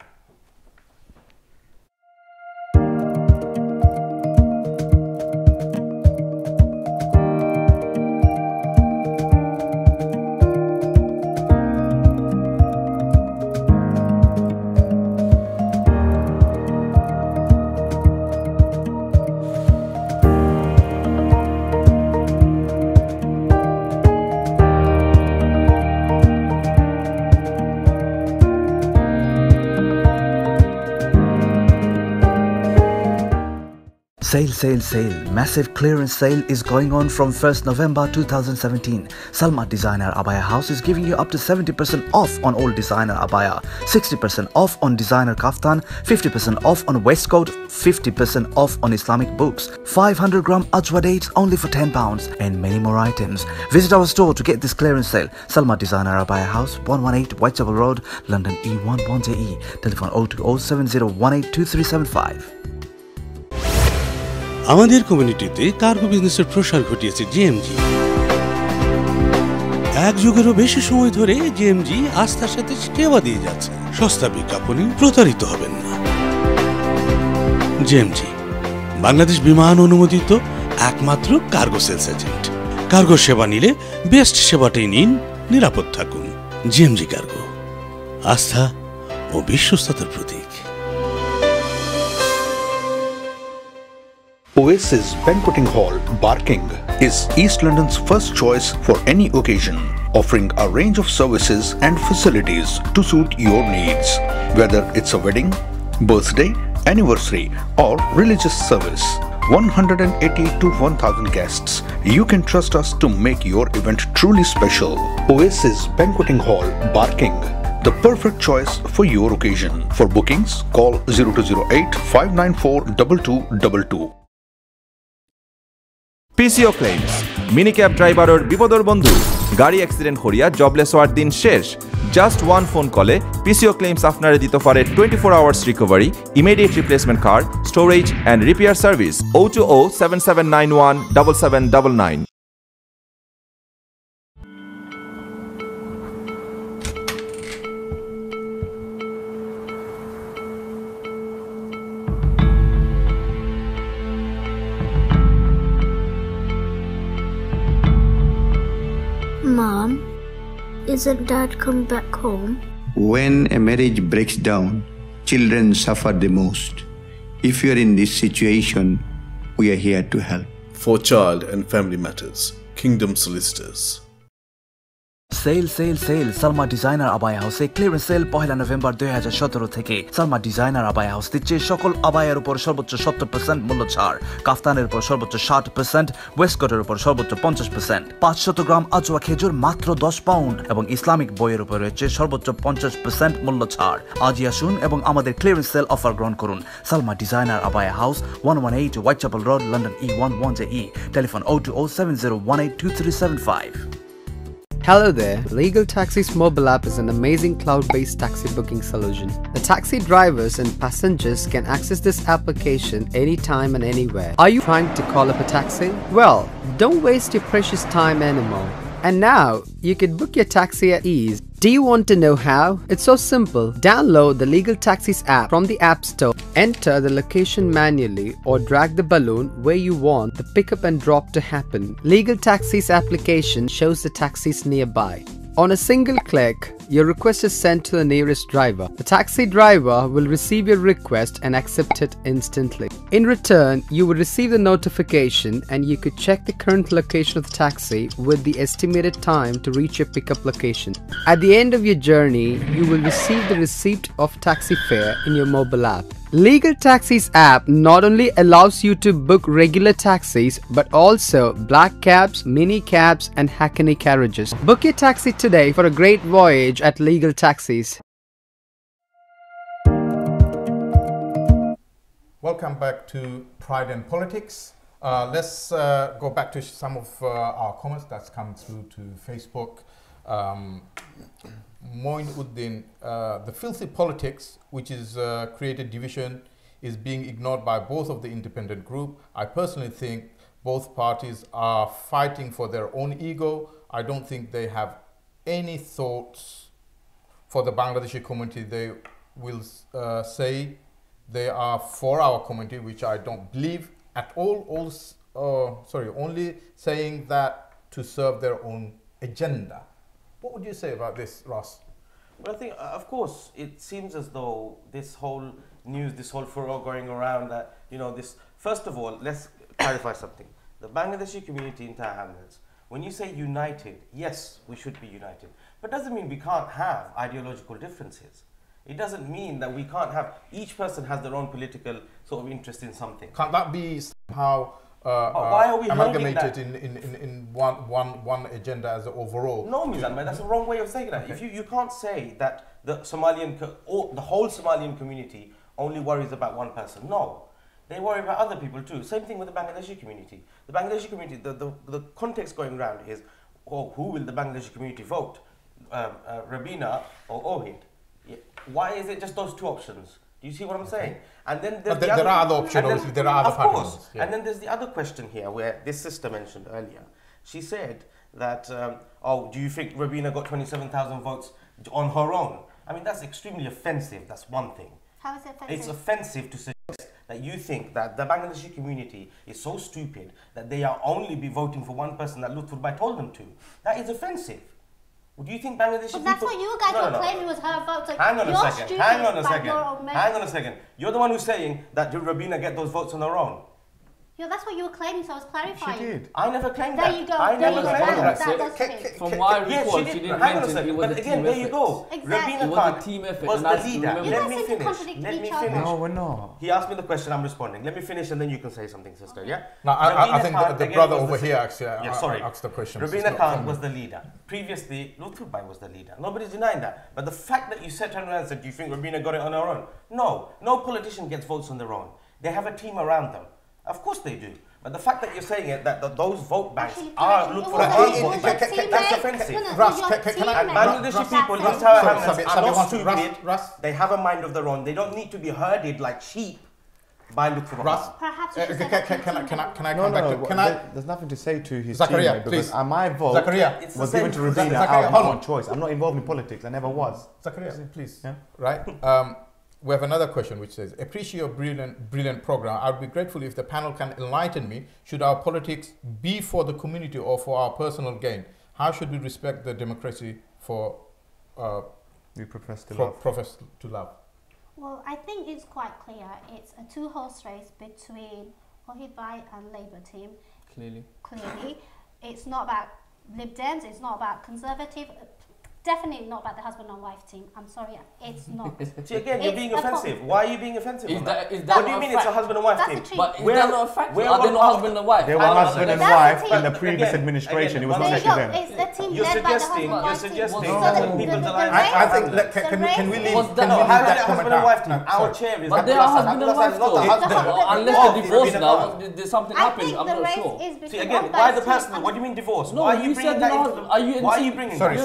Sale, sale, sale. Massive clearance sale is going on from 1st November 2017. Salma Designer Abaya House is giving you up to 70% off on all designer abaya, 60% off on designer kaftan, 50% off on waistcoat, 50% off on Islamic books, 500 gram ajwa dates only for £10, and many more items. Visit our store to get this clearance sale. Salma Designer Abaya House, 118 Whitechapel Road, London E11JE. Telephone 02070182375. আমাদের কমিউনিটিতে cargo বিজনেসের প্রসার ঘটিয়েছে GMG. এক যুগেরও বেশি সময় ধরে GMG আস্থার সাথে সেবা দিয়ে যাচ্ছে। সস্তা বিজ্ঞাপনে প্রতারিত হবেন না। জিএমজি বাংলাদেশ বিমান অনুমোদিত একমাত্র কার্গো সেলস এজেন্ট। কার্গো সেবা নিলে বেস্ট সেবাটাই নিন, নিরাপদ থাকুন। জিএমজি কার্গো, আস্থা ও বিশ্বস্ততার প্রতীক। Oasis Banqueting Hall, Barking, is East London's first choice for any occasion, offering a range of services and facilities to suit your needs. Whether it's a wedding, birthday, anniversary, or religious service, 180 to 1,000 guests, you can trust us to make your event truly special. Oasis Banqueting Hall, Barking, the perfect choice for your occasion. For bookings, call 0208 594 2222. PCO Claims মিনিক্যাব ড্রাইভারের বিপদর বন্ধু। গাড়ি accident করিয়া jobless হওয়ার দিন শেষ। Just one phone কলে PCO Claims আপনারে দিতে পারে 24 hours recovery, immediate replacement car, storage and repair service. 02077917799। Mom, isn't Dad come back home? When a marriage breaks down, children suffer the most. If you are in this situation, we are here to help. For Child and Family Matters, Kingdom Solicitors. Sale, sale, sale. Salma Designer Abaya House clearance sale 1 November 2017 থেকে। Salma designer abaya house দিচ্ছে সকল আবায়ার উপর সর্বোচ্চ 70% মূল্য ছাড়, কাফতানের উপর সর্বোচ্চ 60%, ওয়েস্টকোটের উপর সর্বোচ্চ 50%, 500 গ্রাম আজওয়া খেজুর মাত্র 10 পাউন্ড এবং ইসলামিক বইয়ের উপর রয়েছে সর্বোচ্চ 50% মূল্য ছাড়। আজই আসুন এবং আমাদের ক্লিয়ারেন্স সেল অফার গ্রহণ করুন। Salma designer abaya house, 118 Whitechapel Road, London E11JE. Telephone 02070182375. Hello there. Legal Taxi's mobile app is an amazing cloud-based taxi booking solution. The taxi drivers and passengers can access this application anytime and anywhere. Are you trying to call up a taxi? Well, don't waste your precious time anymore. And now, you can book your taxi at ease. Do you want to know how? It's so simple. Download the Legal Taxis app from the App Store. Enter the location manually or drag the balloon where you want the pickup and drop to happen. Legal Taxis application shows the taxis nearby. On a single click, your request is sent to the nearest driver. The taxi driver will receive your request and accept it instantly. In return, you will receive the notification and you could check the current location of the taxi with the estimated time to reach your pickup location. At the end of your journey, you will receive the receipt of taxi fare in your mobile app. Legal Taxis app not only allows you to book regular taxis but also black cabs, mini cabs and Hackney carriages. Book your taxi today for a great voyage at Legal Taxis. Welcome back to Pride and Politics. Let's go back to some of our comments that's come through to Facebook. Moin Uddin, the filthy politics which is created division is being ignored by both of the independent group. I personally think both parties are fighting for their own ego. I don't think they have any thoughts for the Bangladeshi community. They will say they are for our community, which I don't believe at all. Only saying that to serve their own agenda. What would you say about this, Ross? Well, I think, of course, it seems as though this whole news, this whole furore going around that, this, first of all, let's clarify something. The Bangladeshi community in Hamlets, when you say united, yes, we should be united, but doesn't mean we can't have ideological differences. It doesn't mean that we can't have, each person has their own political sort of interest in something. Can't that be somehow why are we amalgamated in one agenda as an overall? No, Mizan, that's the wrong way of saying that. If you can't say that the the whole Somalian community only worries about one person. No, they worry about other people too. Same thing with the Bangladeshi community. The Bangladeshi community, the context going around is, oh, who will the Bangladeshi community vote? Rabina or Ohid? Why is it just those two options? Do you see what I'm saying? And then there are other options, obviously, there are other patterns. Of course. Yeah. And then there's the other question here where this sister mentioned earlier. She said that, oh, do you think Rabina got 27,000 votes on her own? I mean, that's extremely offensive. That's one thing. How is it offensive? It's offensive to suggest that you think that the Bangladeshi community is so stupid that they are only be voting for one person that Lutful Bhai told them to. That is offensive. Do you think Bangladeshi people... But that's what you guys were claiming was her vote. So hang on a second. Hang on a second. Hang on a second. You're the one who's saying that Rabina get those votes on her own. Yeah, that's what you were claiming, so I was clarifying. She did. I never claimed that. There you go. I never claimed that. From what I recall, she didn't mention it was a team effort. There you go. Exactly. It was a team effort. Was the leader. Let me finish. Let me finish. No, we're not. He asked me the question, I'm responding. Let me finish and then you can say something, sister, yeah? Now, I think the brother over here actually asked the question. Rabina Khan was the leader. Previously, Lutful Bhai was the leader. Nobody's denying that. But the fact that you sat around and said, do you think Rabina got it on her own? No. No politician gets votes on their own. They have a team around them. Of course they do. But the fact that you're saying it, that those vote banks are Lutful Bhai, that's offensive. And Bangladeshi people in Hamlets are not stupid. They have a mind of their own. They don't need to be herded like sheep by Lutful Bhai. Perhaps can I come back to... There's nothing to say to his Zakaria, teammate because please. my vote was given to Rabina out of my own choice. I'm not involved in politics. I never was. Zakaria, please. Yeah? Right? We have another question which says, appreciate your brilliant program. I would be grateful if the panel can enlighten me. Should our politics be for the community or for our personal gain? How should we respect the democracy we profess to love? Well, I think it's quite clear. It's a two-horse race between Ohid Bhai and Labour team. Clearly. It's not about Lib Dems, it's not about Conservative. Definitely not about the husband and wife team. I'm sorry, it's not. See, again, you're being offensive. Why are you being offensive? Is that what do you mean it's a husband and wife team? But is that not a fact? Are they not husband and wife? They were husband and wife in the previous administration. It was not actually them. It's the team You're led by the husband and wife suggesting team. that people's alliance... I think, can we leave that husband and wife team? Our chair is... But they are husband and wife though. Unless they divorce now, there's something happened, I'm not sure. See, again, why the personal? What do you mean divorce? Why are you bringing that into... Why are you bringing... Sorry.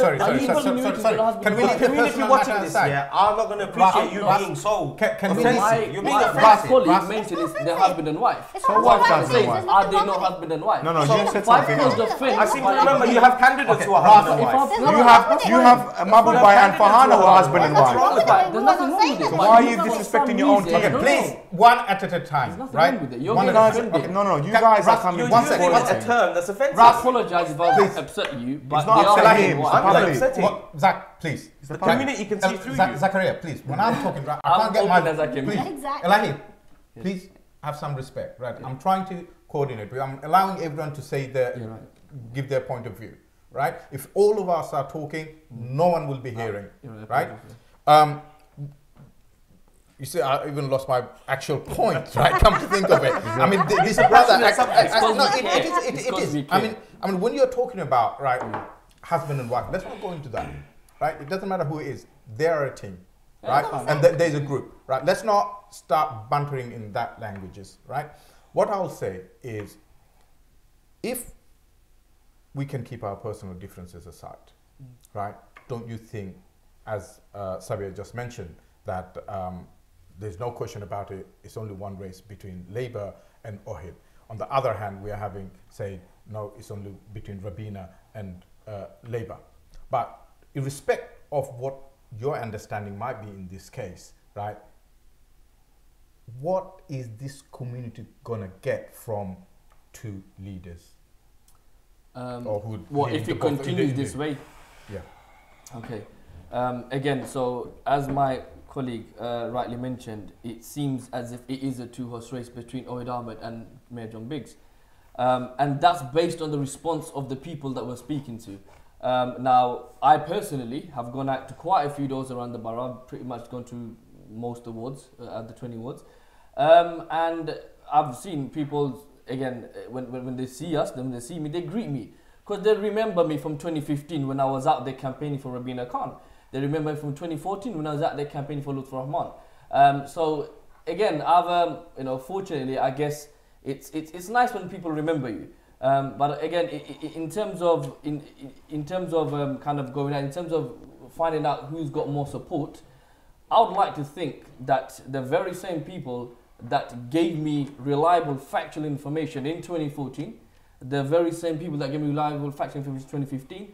Can we leave the community watching this here are not going to appreciate you being so offensive. You're being offensive. Colleague mentioned it's their husband and wife. So what does it mean? Are they not husband and wife? No, you said something else. I seem to remember you have candidates who are husband and wife. You have Mahbub Bhai and Farhana who are husband and wife. There's nothing wrong with it. So why are you disrespecting your own team? Okay, please, one at a time, right? You guys are coming one second. It's a term that's offensive. I apologize if I upset you, but it's not upsetting. I'm not upsetting. Zach, please. The community can see through you. Zakaria, please. When I'm talking, right, I can't get my... Please, Exactly. Elahi, please have some respect, right? I'm trying to coordinate. I'm allowing everyone to say give their point of view, right? If all of us are talking, no one will be hearing, right? You see, I even lost my actual point, right? Come to think of it. I mean, this brother... It is. I mean, when you're talking about, right, husband and wife, let's not go into that. Right? It doesn't matter who it is. They are a team, right? And there's a group, right? Let's not start bantering in that languages, right? What I'll say is, if we can keep our personal differences aside, right? Don't you think, as Sabir just mentioned, that there's no question about it, it's only one race between Labour and Ohid. On the other hand, we are having, say, no, it's only between Rabina and Labour. But irrespective of what your understanding might be in this case, right? What is this community gonna get from two leaders? If it continues this way? Yeah. Okay. Again, so as my colleague rightly mentioned, it seems as if it is a two-horse race between Ohid Ahmed and Mayor John Biggs. And that's based on the response of the people that we're speaking to. Now, I personally have gone out to quite a few doors around the borough. I've pretty much gone to most awards, at the 20 awards. And I've seen people, again, when they see us, when they see me, they greet me. Because they remember me from 2015 when I was out there campaigning for Rabina Khan. They remember me from 2014 when I was out there campaigning for Lutfur Rahman. So, again, I've, fortunately, I guess it's nice when people remember you. But again, in terms of kind of going out, in terms of finding out who's got more support, I would like to think that the very same people that gave me reliable factual information in 2014, the very same people that gave me reliable factual information in 2015,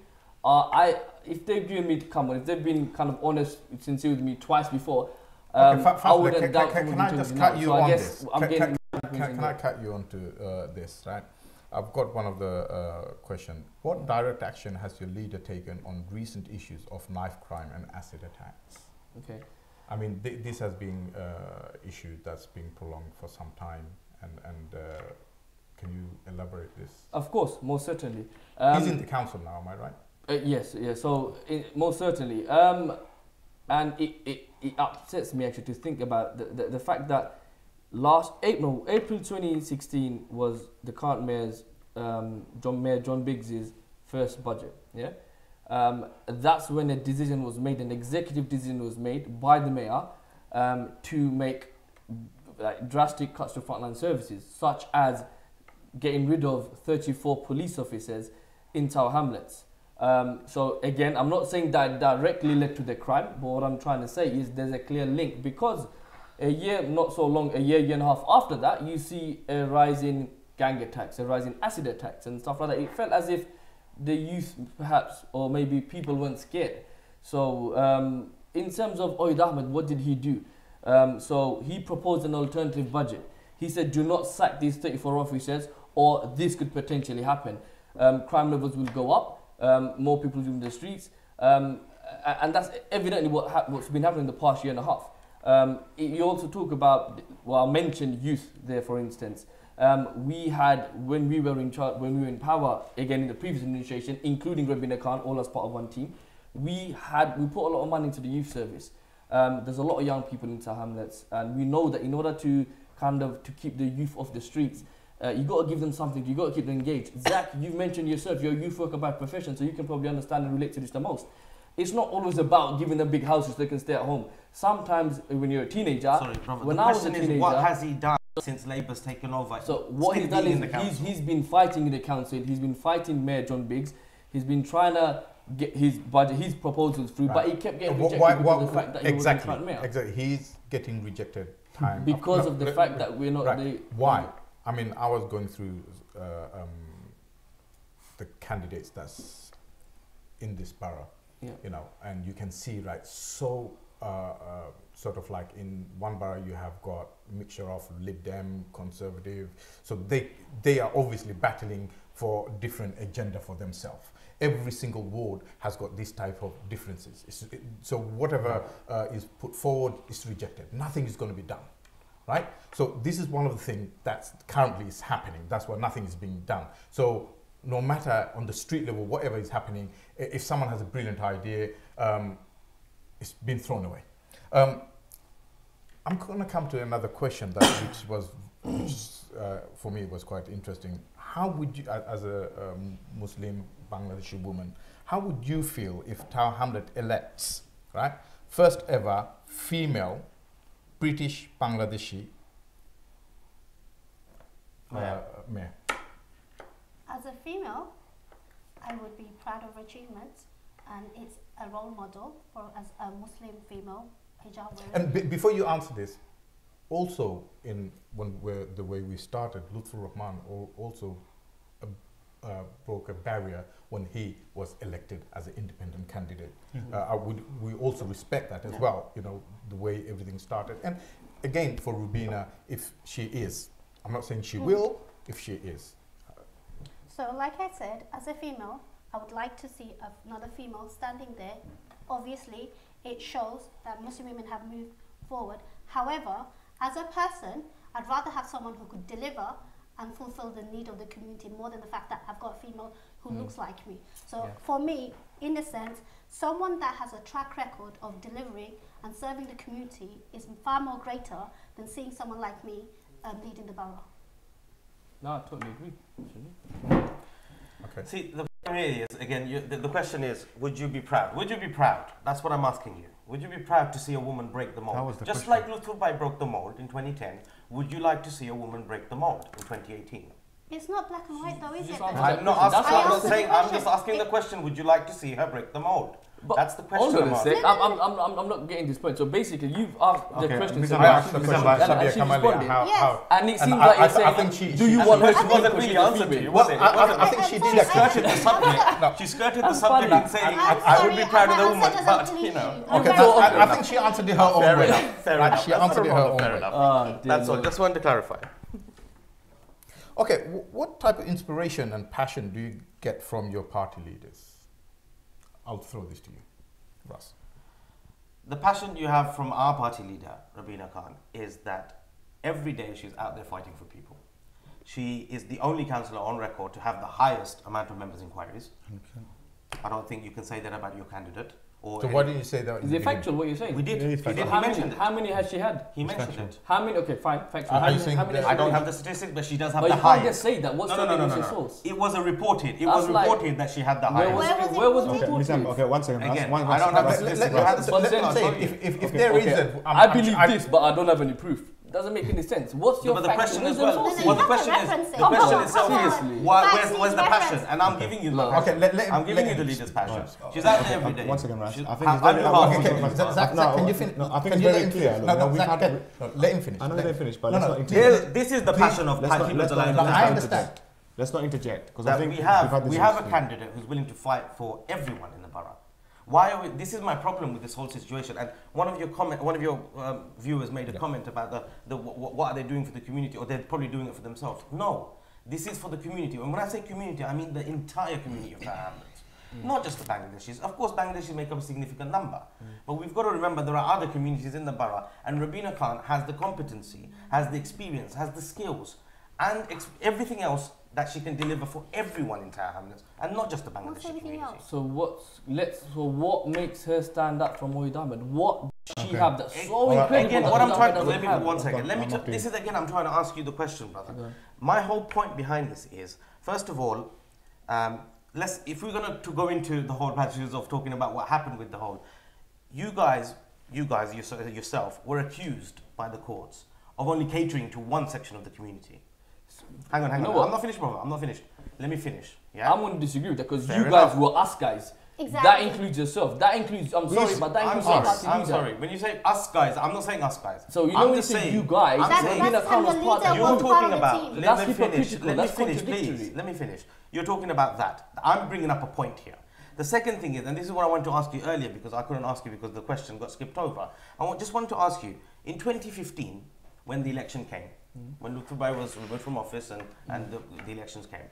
if they've given me if they've been kind of honest, sincere with me twice before, I wouldn't doubt. Can I just cut you on this? Can I cut you onto this, right? I've got one of the question. What direct action has your leader taken on recent issues of knife crime and acid attacks? Okay. I mean, this has been issue that's been prolonged for some time, and can you elaborate this? Of course, most certainly. He's in the council now, am I right? Yes. So most certainly, and it upsets me actually to think about the fact that April 2016 was the current mayor's Mayor John Biggs's first budget. Yeah. That's when a decision was made, an executive decision was made by the mayor to make drastic cuts to frontline services, such as getting rid of 34 police officers in Tower Hamlets. So again, I'm not saying that directly led to the crime, but what I'm trying to say is there's a clear link, because a year and a half after that, you see a rise in gang attacks, a rise in acid attacks and stuff like that. It felt as if the youth perhaps, or maybe people weren't scared. So in terms of Oid Ahmed, what did he do? So he proposed an alternative budget. He said, do not sack these 34 officers, or this could potentially happen. Crime levels will go up, more people will be in the streets, and that's evidently what's been happening in the past year and a half. You also talk about, well, I mentioned youth there, for instance. We had, when we were in charge, when we were in power, again in the previous administration, including Rabina Khan, all as part of one team, we put a lot of money into the youth service. There's a lot of young people in Tower Hamlets, and we know that in order to to keep the youth off the streets, you got to give them something, you got to keep them engaged. Zach, you've mentioned yourself, you're a youth worker by profession, so you can probably understand and relate to this the most. It's not always about giving them big houses so they can stay at home. Sometimes when you're a teenager, when I was a teenager, what has he done since Labour's taken over? So what he's done is he's been fighting in the council, he's been fighting Mayor John Biggs, he's been trying to get his budget, his proposals through, but he kept getting rejected because of the fact that he wasn't current mayor. Exactly, he's getting rejected time because of the fact that we're not. Why? I mean, I was going through the candidates that's in this borough. Yeah. You know, and you can see, right, so sort of like in one borough you have got a mixture of Lib Dem, Conservative, so they are obviously battling for different agenda for themselves. Every single ward has got this type of differences. So whatever is put forward is rejected. Nothing is going to be done, right? So this is one of the things that currently is happening. That's why nothing is being done. So no matter on the street level, whatever is happening, if someone has a brilliant idea, it's been thrown away. I'm going to come to another question which for me was quite interesting. How would you, as a Muslim Bangladeshi woman, how would you feel if Tower Hamlet elects, right, first ever female British Bangladeshi mayor? As a female, I would be proud of achievements, and it's a role model for as a Muslim female hijab wearer. And before you answer this, also the way we started, Lutfur Rahman also broke a barrier when he was elected as an independent candidate. We also respect that as well, you know, the way everything started. And again, for Rubina, if she is, I'm not saying she will, if she is. So like I said, as a female, I would like to see another female standing there. Obviously, it shows that Muslim women have moved forward. However, as a person, I'd rather have someone who could deliver and fulfill the need of the community more than the fact that I've got a female who looks like me. So for me, in a sense, someone that has a track record of delivering and serving the community is far more greater than seeing someone like me leading the borough. No, I totally agree. Okay. See, the really is, again, the question is, would you be proud? Would you be proud? That's what I'm asking you. Would you be proud to see a woman break the mold? Just like Lutfulbai broke the mold in 2010, would you like to see a woman break the mold in 2018? It's not black and white though, is it? I'm not saying, I'm just asking the question, would you like to see her break the mold? But that's the question. I'm not getting this point. So basically, you've asked the question. I asked the question by Sabia Kamali. And it seems like you're saying, do you want her to wasn't really answered to you, was it? I think she did. Skirted the subject. She skirted the subject and saying, I would be proud of the woman, but you know. Okay, I think she answered it her own way. Fair enough. She answered it her own way. That's all. Just wanted to clarify. Okay, what type of inspiration and passion do you get from your party leaders? I'll throw this to you, Russ. The passion you have from our party leader, Rabina Khan, is that every day she's out there fighting for people. She is the only councillor on record to have the highest amount of members' inquiries. Okay. I don't think you can say that about your candidate. Or so why did you say that? Is it factual what you're saying? We did. How many has she had? He mentioned it. How many? Okay, fine. Factual. I don't have the statistics, but she does have the highest. But you can't just say that. What's the source? It was reported. It was reported that she had the highest. Where was it reported? Okay, one second. Again, I don't have the statistics. Let's say if there is I believe this, but I don't have any proof. Doesn't make any sense. What's your the question as well? Well, the question itself is where's the passion? And I'm giving you the passion. Okay, I'm giving you the leader's passion. She's out there every day. Once again, Raj. I think it's very Zach, can you finish? No, I think it's very clear. Let him finish. I know they finished, but let's not interject. This is the passion of People's Alliance. I understand. Let's not interject because I think we have a candidate who's willing to fight for everyone in the borough. Why are we, this is my problem with this whole situation. And one of your viewers made a comment about what are they doing for the community, or they're probably doing it for themselves. No, this is for the community. And when I say community, I mean the entire community of the Hamlets, not just the Bangladeshis. Of course, Bangladeshis make up a significant number, but we've got to remember there are other communities in the borough, and Rabina Khan has the competency, has the experience, has the skills, and everything else that she can deliver for everyone in Tower Hamlets, and not just the Bangladeshi community. So what makes her stand up from Mohid Ahmed? What does she have that's so incredible? Again, what I'm trying to let me one second. This is again, I'm trying to ask you the question, brother. My whole point behind this is, first of all, if we're going to go into the whole passages of talking about what happened with the whole, you guys yourself were accused by the courts of only catering to one section of the community. Hang on. I'm not finished, brother. I'm not finished. Let me finish. Yeah? I'm going to disagree with that because you guys were us guys. Exactly. That includes yourself. That includes. I'm sorry, but that includes. I'm sorry. When you say us guys, I'm not saying us guys. So you know when you say you guys, you're talking about. Let me finish, please. Let me finish. You're talking about that. I'm bringing up a point here. The second thing is, and this is what I wanted to ask you earlier because I couldn't ask you because the question got skipped over. Just wanted to ask you in 2015 when the election came. When Lutfulbai was removed from office and the elections came.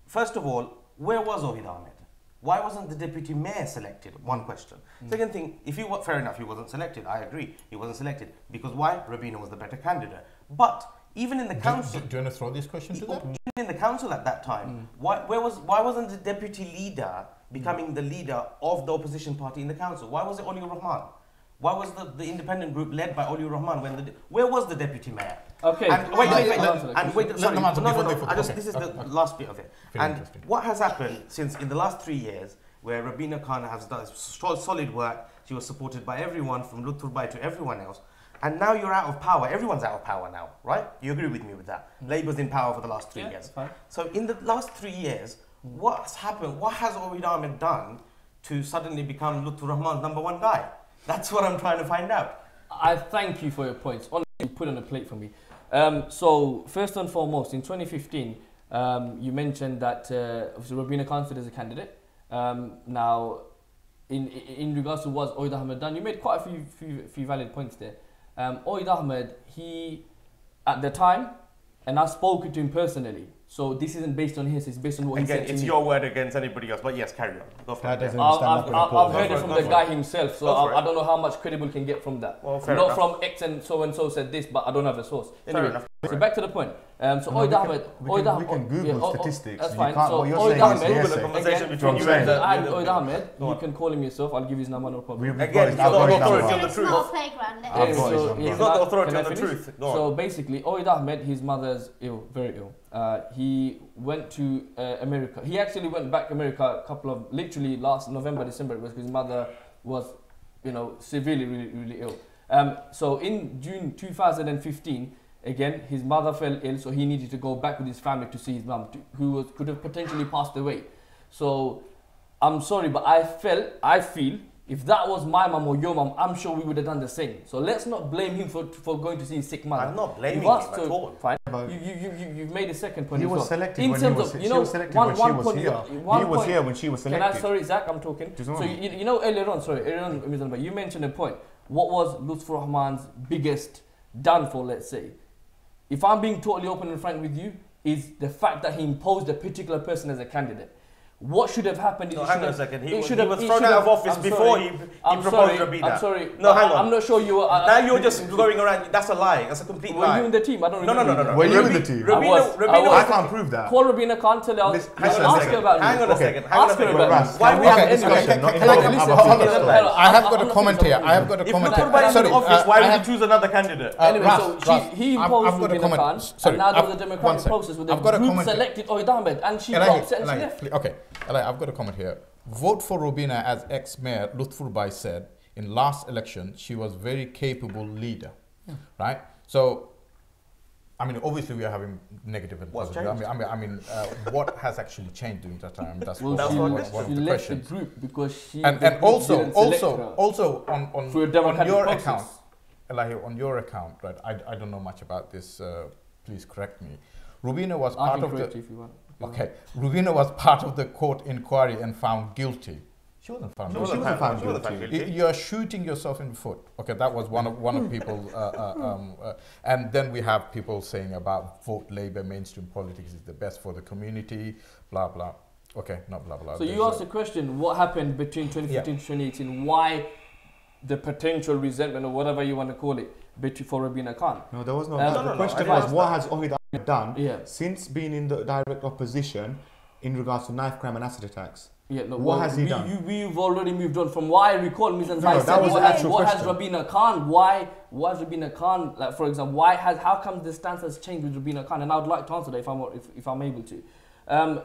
First of all, where was Ohid Ahmed? Why wasn't the deputy mayor selected? One question. Second thing, fair enough, he wasn't selected. I agree, he wasn't selected. Because why? Rabina was the better candidate. But even in the council... Do you want to throw this question to them? Even in the council at that time, why wasn't the deputy leader becoming the leader of the opposition party in the council? Why was it Oliur Rahman? Why was the independent group led by Oliur Rahman where was the deputy mayor? Okay. And this is the last bit of it. And what has happened since in the last 3 years, where Rabina Khan has done solid work, she was supported by everyone from Lutfulbai to everyone else, and now you're out of power. Everyone's out of power now, right? You agree with me with that? Labour's in power for the last 3 years. Fine. So in the last 3 years, what's happened? What has Ohid Ahmed done to suddenly become Lutfur Rahman's #1 guy? That's what I'm trying to find out. I thank you for your points. Honestly, you put on a plate for me. So first and foremost, in 2015, you mentioned that Rabina Khan stood as a candidate. Now, in regards to what Ohid Ahmed done, you made quite a few valid points there. Ohid Ahmed, he at the time, and I've spoken to him personally, So this isn't based on his, it's based on what he Again, said to it's me. your word against anybody else. But yes, carry on. Go for it. I've heard it from the guy himself, so Go for I don't know how much credible can get from that. Well, fair Not enough. from X and so said this, but I don't have a source. Fair Anyway, enough. so back to the point. So Oid Ahmed, we can Google statistics. That's You fine. can't- So what you're Oid saying is Ahmed, hearsay. again, Conversation between you you and Oid Ahmed, you can call him yourself. I'll give you his number, no problem. Again, he's not the authority on the It's truth. not a playground. let I've him- got his So, number. yeah, He's can not the I- authority can I on the finish? truth. Go on. So basically, Oid Ahmed, his mother's ill, very ill. He went to America. He actually went back to America literally last November, December, because his mother was, severely, really ill. So in June 2015, again, his mother fell ill, so he needed to go back with his family to see his mum, who could have potentially passed away. So I'm sorry, but I feel, if that was my mum or your mum, I'm sure we would have done the same. So let's not blame him for going to see his sick mother. I'm not blaming You've him asked at all. Fine. You've made a second point. He as was well. selected In when terms he was, of, she was selected when she was here. He was here when she was selected. Sorry, Zach, I'm talking. So earlier on, Mizan, but you mentioned a point. What was Lutfur Rahman's biggest downfall, let's say? If I'm being totally open and frank with you, is the fact that he imposed a particular person as a candidate. What should have happened? No, hang on a second. He was should thrown out of office before he proposed Rabina. I'm sorry. No, hang on. I'm not sure you were. Now you're just going around. That's a lie. That's a complete lie. Were you in the team? I don't remember. No. Were you in the team? I can't prove that. Call Rabina Khan, tell her. Ask her about me. Hang on a second. Ask her about me. Why we have a discussion? I have got a comment here. If Turba is in office, why would you choose another candidate? Anyway, so he imposed Rabina Khan, and now there's a democratic process with the group selected Oid Ahmed, and she got upset and she left. Okay, I've got a comment here. Vote for Robina, as ex-mayor Lutfur Bai said in last election. She was very capable leader, right? So, I mean, obviously we are having negative and What's positive. changed? I mean, what has actually changed during that time? That's well, one of she the left questions. the group because she And also on through a democratic your process. account, Elahi, on your account, right? I don't know much about this. Please correct me. Rubina was part of the. If you want. Okay, Rubina was part of the court inquiry and found guilty. She wasn't found guilty. She wasn't found guilty. You are shooting yourself in the foot. Okay, that was one of people. And then we have people saying about vote Labour, mainstream politics is the best for the community, blah blah. Okay, not blah blah. So you asked the question: what happened between 2015 to 2018? Why the potential resentment or whatever you want to call it for Rabina Khan? No, there was no. The question was, what has Oid Ahmed done since being in the direct opposition in regards to knife crime and acid attacks? Yeah, no, what has he done? We've already moved on from why I recall Mizan. No, that was the actual what question. has Rabina Khan? Why has Rabina Khan? Like, for example, how come the stance has changed with Rabina Khan? And I would like to answer that if I'm able to.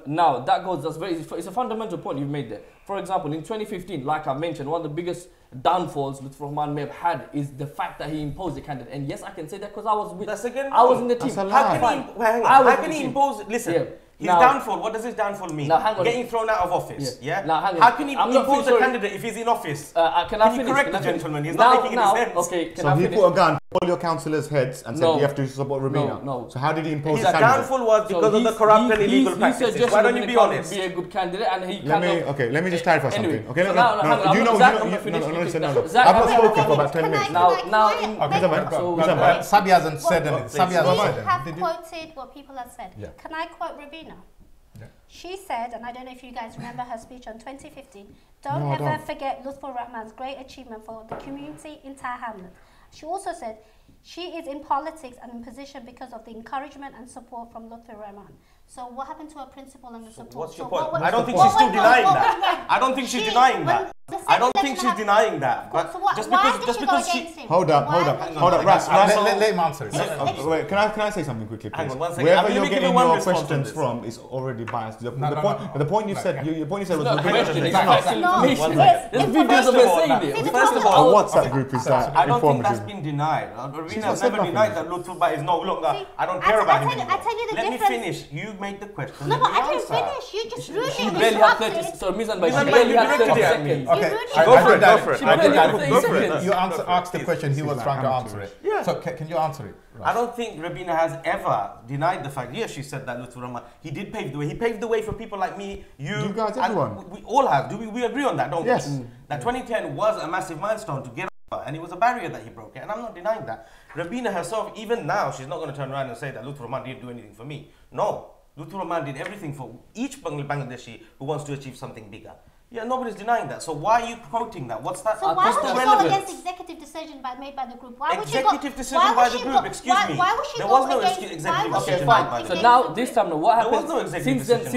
Now that goes. It's a fundamental point you've made there. For example, in 2015, like I mentioned, one of the biggest downfalls Lutfur Rahman may have had is the fact that he imposed a candidate. And yes, I can say that because I was with. That's again. I was in the team. How can he impose? Listen. Yeah. His downfall, what does his downfall mean? Now, hang on. Getting thrown out of office, yeah? Now, hang on. How can he I'm not impose a sorry. candidate if he's in office? Can I you finish? correct Can I the finish? gentleman? He's Now, not making any sense. Okay, can so I he finish? put a gun to all your councillors' heads and said No. you have to support Rabina. No. So how did he impose His a candidate? downfall was because of the corrupt and illegal practices. Why don't you be honest? Be a good candidate, and he let me just clarify something. Okay, so no, I've not spoken for about 10 minutes. Sabi hasn't said anything. We have quoted what people have said. Can I quote Rabina? She said, and I don't know if you guys remember her speech on 2015, don't ever forget Lutfur Rahman's great achievement for the community in Hamlets. She also said, she is in politics and in position because of the encouragement and support from Lutfur Rahman. So what happened to her principle and the support? What's your point? I don't think she's still denying that. I don't think she's denying that. I don't think she's denying that. But just because she... Hold up. Ras, let him answer it. Wait, can I say something quickly, please? Hang on 1 second. Wherever you're getting your questions from is already biased. The point you said was... There's videos of her saying it. First of all, what WhatsApp group is that? I don't think that's been denied. Rabina has never denied that Lutfur is no longer... I don't care about him anymore. Let me finish. You made the question. No, but I didn't finish. You just rudely She barely had 30. So Mizan, but she barely had 30 seconds. Okay, go for it. You asked the question. He was trying to answer it. Yeah. So can you answer it? I don't think Rabina has ever denied the fact. Yes, she said that Lutfur Rahman, he did pave the way. He paved the way for people like me, you guys, everyone. We all have. We agree on that, don't Yes. we? That 2010 was a massive milestone to get over, and it was a barrier that he broke, and I'm not denying that. Rabina herself, even now, she's not going to turn around and say that Lutfur Rahman didn't do anything for me. No. Lutfur Rahman did everything for each Bangladeshi who wants to achieve something bigger. Yeah, nobody's denying that. So why are you quoting that? What's that? So why what's would the you relevance? go against executive decision made by the group? Why would Executive decision by the group, excuse me. Why would she there go was no against, executive okay, decision fine. made by the So group. now, this time, what There was happened? no executive decision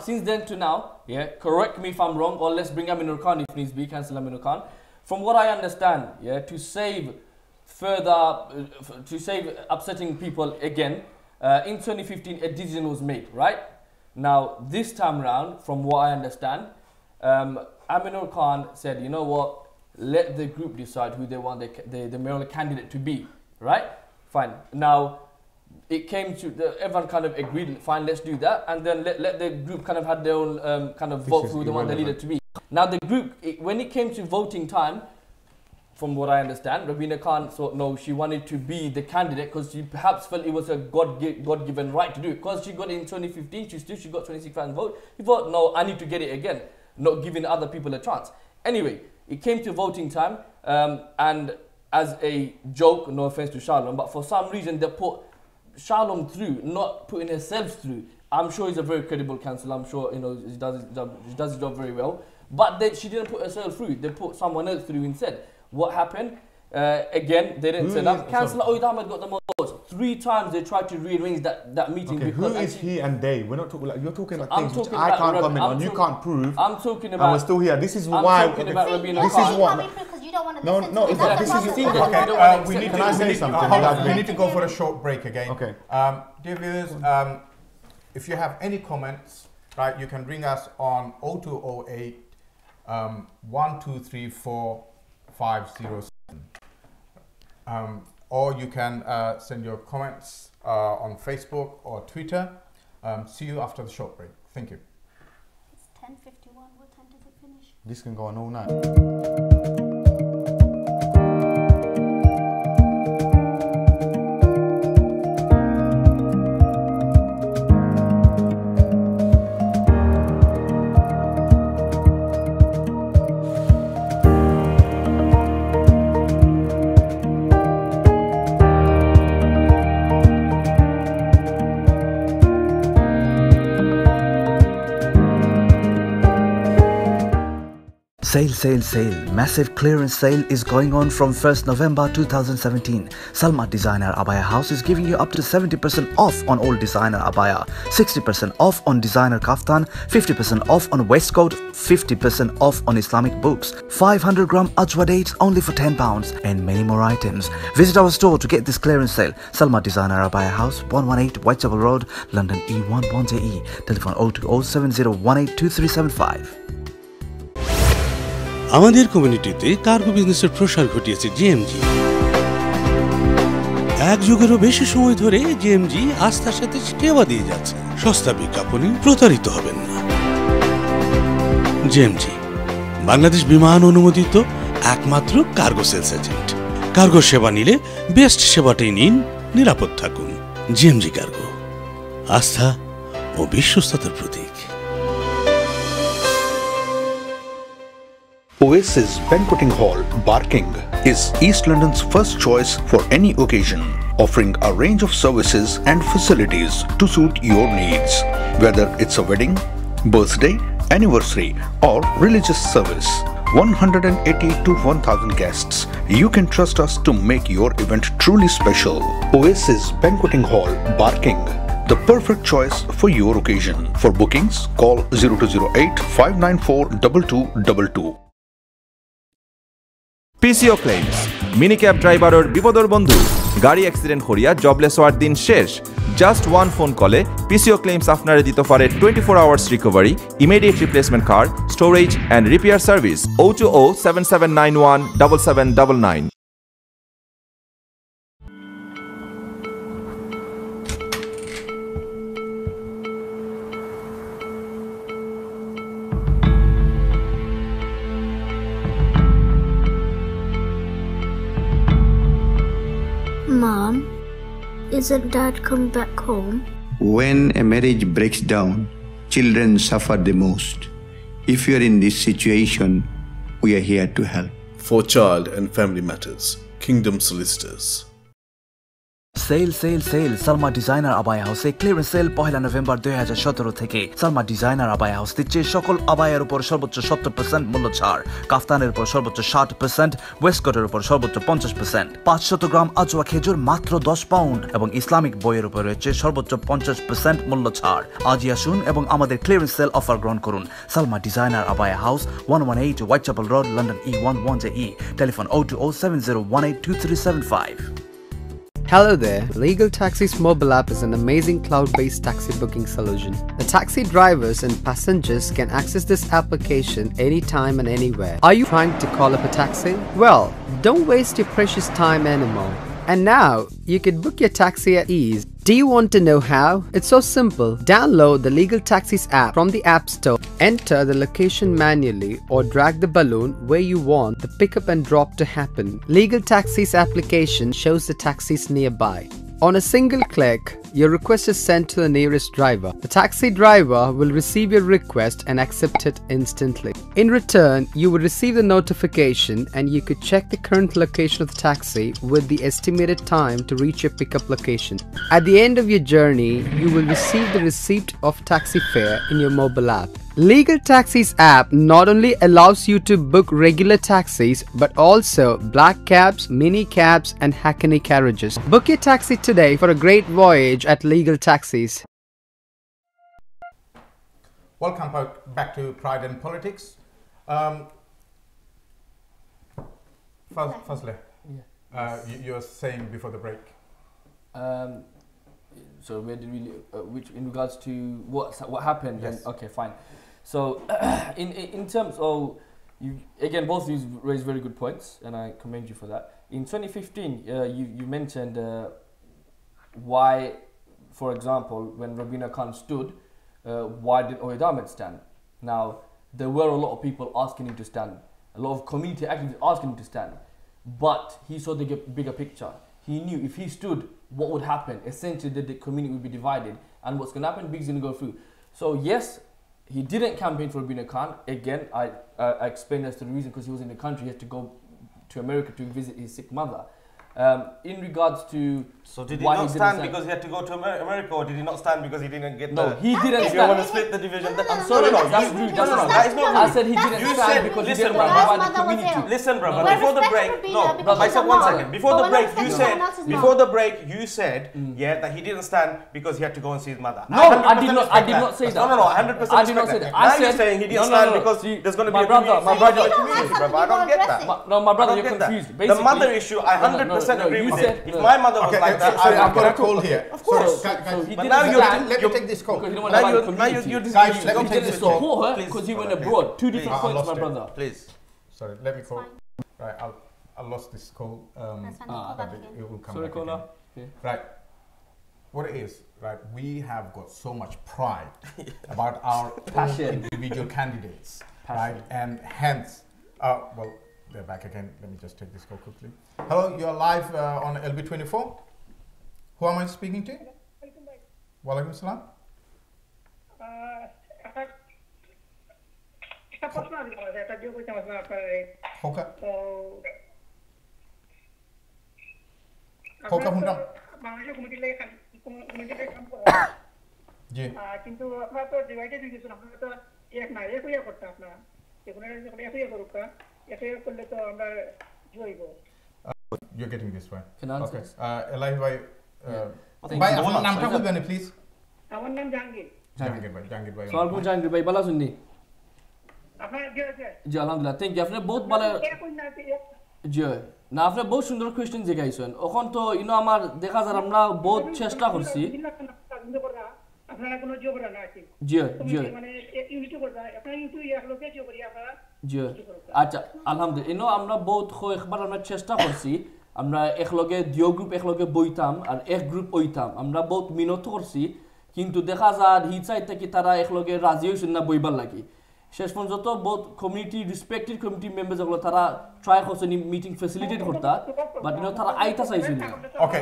Since then to now, yeah, correct me if I'm wrong, or let's bring Aminur Khan if needs be, cancel Aminur Khan. From what I understand, yeah, to save upsetting people again, in 2015 a decision was made, right? Now this time round, from what I understand, Aminur Khan said, you know what, let the group decide who they want the mayoral candidate to be, right? Fine. Now it came to everyone kind of agreed, fine, let's do that, and then let the group kind of had their own kind of vote who they want the leader to be. Now the group, when it came to voting time, from what I understand, Rabina Khan thought no, she wanted to be the candidate because she perhaps felt it was a God-given right to do it. Because she got it in 2015, she got 26,000 votes. She thought, no, I need to get it again, not giving other people a chance. Anyway, it came to voting time, and as a joke, no offense to Shalom, but for some reason they put Shalom through, not putting herself through. I'm sure he's a very credible counsellor. I'm sure he does his job very well. But she didn't put herself through. They put someone else through instead. What happened? Again, they didn't set up. Councillor Oid Ahmed got the most votes. 3 times they tried to rearrange that meeting. Okay, who is he and they? We're not talking like you're talking about things which I can't comment on. You can't prove. I'm talking about. And we're still here. This is why. I'm talking about Rabina This Khan. is what. Because you don't want to No, listen no. to This is Okay, we need Can I say something? We need to go for a short break again. Okay. Dear viewers, if you have any comments, right, you can ring us on 0208 1234 507. Or you can send your comments on Facebook or Twitter. See you after the short break. Thank you. It's 10:51. What time does it finish? This can go on all night. Sale. Massive clearance sale is going on from 1st November 2017. Salma Designer Abaya House is giving you up to 70% off on all designer abaya, 60% off on designer kaftan, 50% off on waistcoat, 50% off on Islamic books, 500 gram ajwa dates only for £10, and many more items. Visit our store to get this clearance sale. Salma Designer Abaya House, 118 Whitechapel Road, London E11JE. Telephone 02070182375. আমাদের কমিউনিটিতে cargo বিজনেসের প্রসার ঘটিয়েছে GMG. এক যুগেরও বেশি সময় ধরে GMG আস্থার সাথে সেবা দিয়ে যাচ্ছে। সস্তা বিজ্ঞাপনে প্রতারিত হবেন না। জিএমজি বাংলাদেশ বিমান অনুমোদিত একমাত্র কার্গো সেলস এজেন্ট। কার্গো সেবা নিলে বেস্ট সেবাটাই নিন, নিরাপদ থাকুন। জিএমজি কার্গো, আস্থা ও বিশ্বস্ততার প্রতীক। Oasis Banqueting Hall, Barking, is East London's first choice for any occasion, offering a range of services and facilities to suit your needs. Whether it's a wedding, birthday, anniversary, or religious service, 180 to 1,000 guests, you can trust us to make your event truly special. Oasis Banqueting Hall, Barking, the perfect choice for your occasion. For bookings, call 0208 594 2222. PCO claims mini cab ড্রাইভারের বিপদর বন্ধু গাড়ি accident করিয়া jobless হওয়ার দিন শেষ just one phone কলে PCO claims আপনারা দিতে পারে 24 hours recovery immediate replacement car storage and repair service 02077917799 Mom, isn't Dad come back home? When a marriage breaks down, children suffer the most. If you are in this situation, we are here to help. For child and family matters, Kingdom Solicitors. Sale sale sale Salma designer abaya হাউসে clearance sale 1 November 2017 থেকে Salma designer abaya house দিচ্ছে সকল আবায়ার উপর সর্বোচ্চ 70% মূল্য ছাড়, কাফতানের উপর সর্বোচ্চ 60%, ওয়েস্টকোটের উপর সর্বোচ্চ 50%, 500 গ্রাম আজওয়া খেজুর মাত্র 10 পাউন্ড এবং ইসলামিক বইয়ের উপর রয়েছে সর্বোচ্চ 50% মূল্য ছাড়। আজই আসুন এবং আমাদের ক্লিয়ারেন্স সেল অফার গ্রহণ করুন। Salma designer abaya house, 118 Whitechapel Road, London E11JE. Telephone 02070182375. Hello there. Legal Taxi's mobile app is an amazing cloud-based taxi booking solution. The taxi drivers and passengers can access this application anytime and anywhere. Are you trying to call up a taxi? Well, don't waste your precious time anymore. And now, you can book your taxi at ease. Do you want to know how? It's so simple. Download the Legal Taxis app from the App Store. Enter the location manually or drag the balloon where you want the pickup and drop to happen. Legal Taxis application shows the taxis nearby. On a single click, your request is sent to the nearest driver. The taxi driver will receive your request and accept it instantly. In return, you will receive the notification and you could check the current location of the taxi with the estimated time to reach your pickup location. At the end of your journey, you will receive the receipt of taxi fare in your mobile app. Legal Taxis app not only allows you to book regular taxis but also black cabs, mini cabs and hackney carriages. Book your taxi today for a great voyage at Legal Taxis. Welcome back to Pride and Politics. Firstly, you were saying before the break. So where did we? Which in regards to what happened? Yes. And, okay, fine. So in terms of you again, both of you raised very good points, and I commend you for that. In 2015, you mentioned why, for example, when Rabina Khan stood, why did Ohid Ahmed stand? Now there were a lot of people asking him to stand, a lot of community activists asking him to stand, but he saw the bigger picture. He knew if he stood, what would happen? Essentially, that the community would be divided, and what's going to happen? Big's going to go through. So yes, he didn't campaign for Rabina Khan. Again, I explained as to the reason, because he was in the country. He had to go to America to visit his sick mother. In regards to so did he not stand because he had to go to America, or did he not stand because he didn't get no, he didn't if stand. you want to split the division, I'm sorry, no, that's rude. That is not rude. I said he didn't stand because he didn't provide the community. Listen, brother, before the break, I said 1 second. Before the break, you said yeah, that he didn't stand because he had to go and see his mother. No, I did not say that. No, 100% I did not say that. Now you're saying he didn't stand because there's going to be a community, brother. I don't get that. No, my brother, you're confused. The mother issue, I 100% agree with it. If my mother was like that, I've got a call here. Of course. But now let me take this call. Now you're guys, let me take this call. Support her because he went abroad. Two different points, my brother. Please. Sorry, let me call. Right, I lost this call. But it will come back again. Okay. Right. What it is, right? We have got so much pride about our own individual candidates, right? And hence, well, they're back again. Let me just take this call quickly. Hello, you're live on LB24. Who am I speaking to? Walaikum salam. কিন্তু আপনারা তো divided হয়ে গেছেন, আপনারা তো এক না এক হইয়া করতে আপনারা যেগুলো এক হইয়া করুক, এক হইয়া করলে তো আমরা জয়ব। You're getting this right. Can I answer? Okay. Elai bhai, bhai apnar naam ta bolbe please. আমার নাম জাহাঙ্গীর। জাহাঙ্গীর ভাই। সওয়াল কোন জাহাঙ্গীর ভাই বালা শুননি? আপনার জি আছে। জি আলহামদুলিল্লাহ, থ্যাংক ইউ। আপনি বহুত ভালো জি না, আপনি বহুত সুন্দর কোয়েশ্চেন জিগাইছেন। এখন তো ইনো আমার দেখা যায় আমরা বহুত চেষ্টা করছি। আপনারা কোনো জব করা না আছে। জি জি মানে ইউটিউব করবা, আপনারা ইউটিউব এক লোকে জব করি আপনারা। জি আচ্ছা আলহামদুলিল্লাহ, ইনো আমরা বহুত একবার আমরা চেষ্টা করছি। আমরা একলগে দিও গ্রুপ একলগে বইতাম আর এক গ্রুপ হইতাম, আমরা বহুত মিনত করছি, কিন্তু দেখা যায় হি চাইতে কি তারা একলগে রাজি হইছেন না বইবার লাগি। শেষ পর্যন্ত বহুত কমিউনিটি রেসপেক্টেড কমিউনিটি মেম্বার যেগুলো তারা ট্রাই করছে মিটিং ফ্যাসিলিটেট করতে, বাট ইনো তারা আইতা চাইছিল না। ওকে,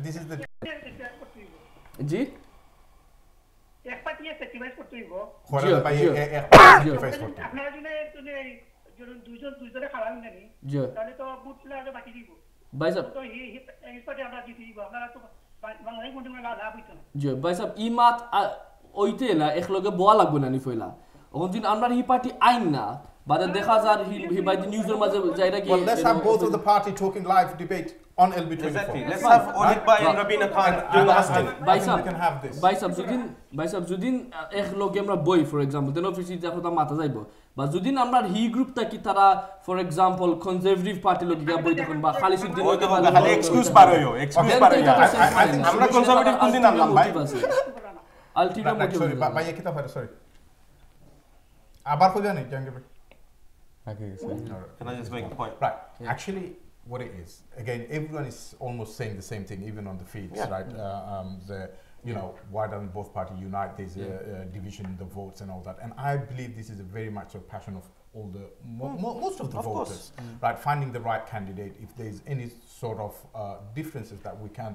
দিস ইজ দ্য জি এক পার্টি স্যাক্রিফাইস করতে হইব। খোরা ভাই এক স্যাক্রিফাইস করতে। আপনারা যদি দুইজনে খাওয়ান জানি, তাহলে তো বুট প্লেয়ারে বাকি দিব। भाई साहब तो ये इस पर আমরা জিতি আপনারা তো বাংলাদেশ মন্ত্রী লাভ হইতো না জি ভাই সাহেব ই মাত ওইতে না একলগে বয়া লাগবে না নি ফইলা ওখন দিন আমরা হি পার্টি আইন না বাদে দেখা যার হি বাই দি নিউজের মাঝে যাইরা কি Well, let's have both of the party talking live debate on LB24. Exactly. Let's have Ohid Bhai and Rabina Khan doing the hosting. ভাই সাহেব we can have this. ভাই সাহেব যদিন একলগে আমরা বই ফর एग्जांपल দেন অফিসে যখন তা মাথা যাইবো বা যদিন আমরা হি গ্রুপটা কি তারা ফর एग्जांपल কনজারভেটিভ পার্টি লগে গিয়া বই তখন বা খালিসুদ্দিন ওই তো খালি এক্সকিউজ পার হইও এক্সকিউজ পার হইয়া আমরা কনজারভেটিভ কোন দিন আনলাম ভাই আলটিমেট মোটিভ Sorry, ভাই কিতা পারে sorry. আবার কই জানি জাঙ্গির ভাই Okay, so Can I just make a point? Right. Actually, what it is, again, everyone is almost saying the same thing, even on the feeds, right? You know, why don't both parties unite? There's a division in the votes and all that. And I believe this is a very much a passion of all the, most of the voters, right? Finding the right candidate. If there's any sort of differences that we can,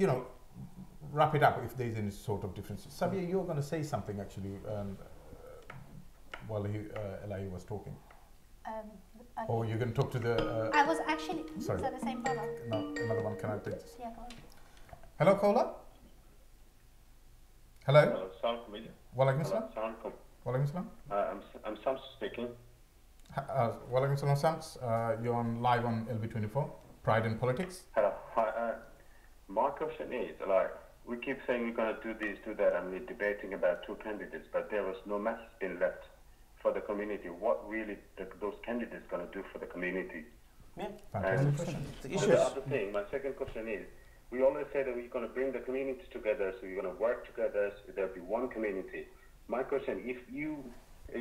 you know, wrap it up if there's any sort of differences. Sabia, you're going to say something actually. While Elahi was talking. Okay. Or you can talk to the... I was actually... Sorry. Is that the same brother? No, another one. Can I take this? Yeah, go on. Hello, Kola? Hello? Assalamu alaikum. Walaikum salam. Walaikum salam. I'm Sam speaking. Walaikum salam, Sams. You're on live on LB24, Pride in Politics. Hello. Hi, my question is, like, we keep saying we're going to do this, do that, and we're debating about two candidates, but there was no message being left for the community. What really those candidates going to do for the community? Yeah, fantastic question. The other thing, my second question is, we always say that we're going to bring the communities together, so we're going to work together, so there'll be one community. My question, if you,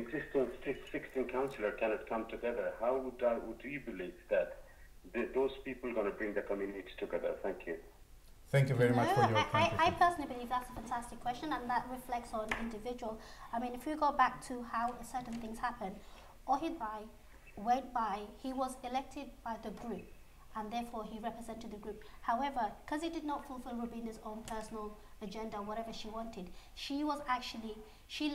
existing 16 councillors cannot come together, how would you believe that those people are going to bring the communities together? Thank you. Thank you very much for your I personally believe that's a fantastic question, and that reflects on individual. I mean, if you go back to how certain things happen, Ohid Bhai went by, he was elected by the group, and therefore he represented the group. However, because he did not fulfill Rubina's own personal agenda, whatever she wanted, she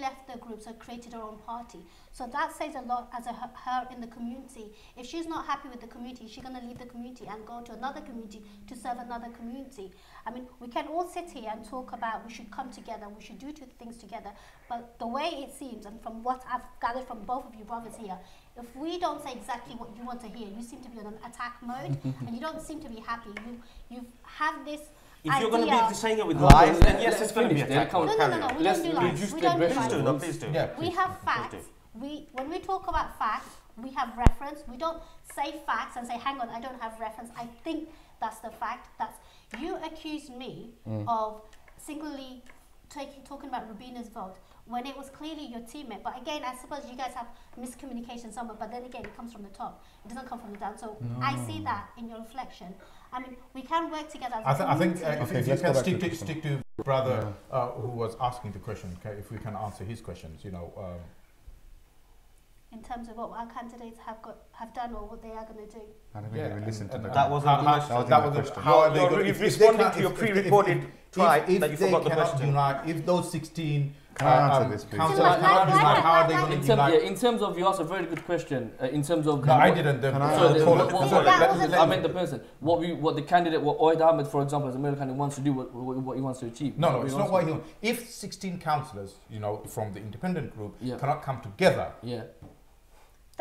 left the group, so created her own party. So that says a lot as her in the community. If she's not happy with the community, she's going to leave the community and go to another community to serve another community. I mean, we can all sit here and talk about we should come together, we should do two things together, but the way it seems, and from what I've gathered from both of you brothers here, if we don't say exactly what you want to hear, you seem to be on an attack mode, and you don't seem to be happy. You have this. If you're going to be saying it with lies, then yes, it's going to be attack. No, we don't do lies. We don't do lies. Please do. We have facts. When we talk about facts, we have reference. We don't say facts and say, hang on, I don't have reference. I think that's the fact. You accused me of singularly talking about Rubina's vote when it was clearly your teammate. But again, I suppose you guys have miscommunication somewhere, but then again, it comes from the top. It doesn't come from the down. So I see that in your reflection. I mean, we can work together as a community. I think if you can stick to brother who was asking the question, okay, if we can answer his questions, you know. In terms of what our candidates have done or what they are going to do. I don't think they listen to that. That wasn't the question. How are they going to responding to your pre-recorded try that you forgot the question? Unite, if those 16 councillors cannot unite, how are they going to unite? In terms of, you asked a very good question. In terms of no, I didn't. I meant the person. What the candidate, what Ohid Ahmed, for example, as American candidate wants to do, what he wants to achieve. No, it's not what he wants. If 16 councillors, you know, from the independent group cannot come together.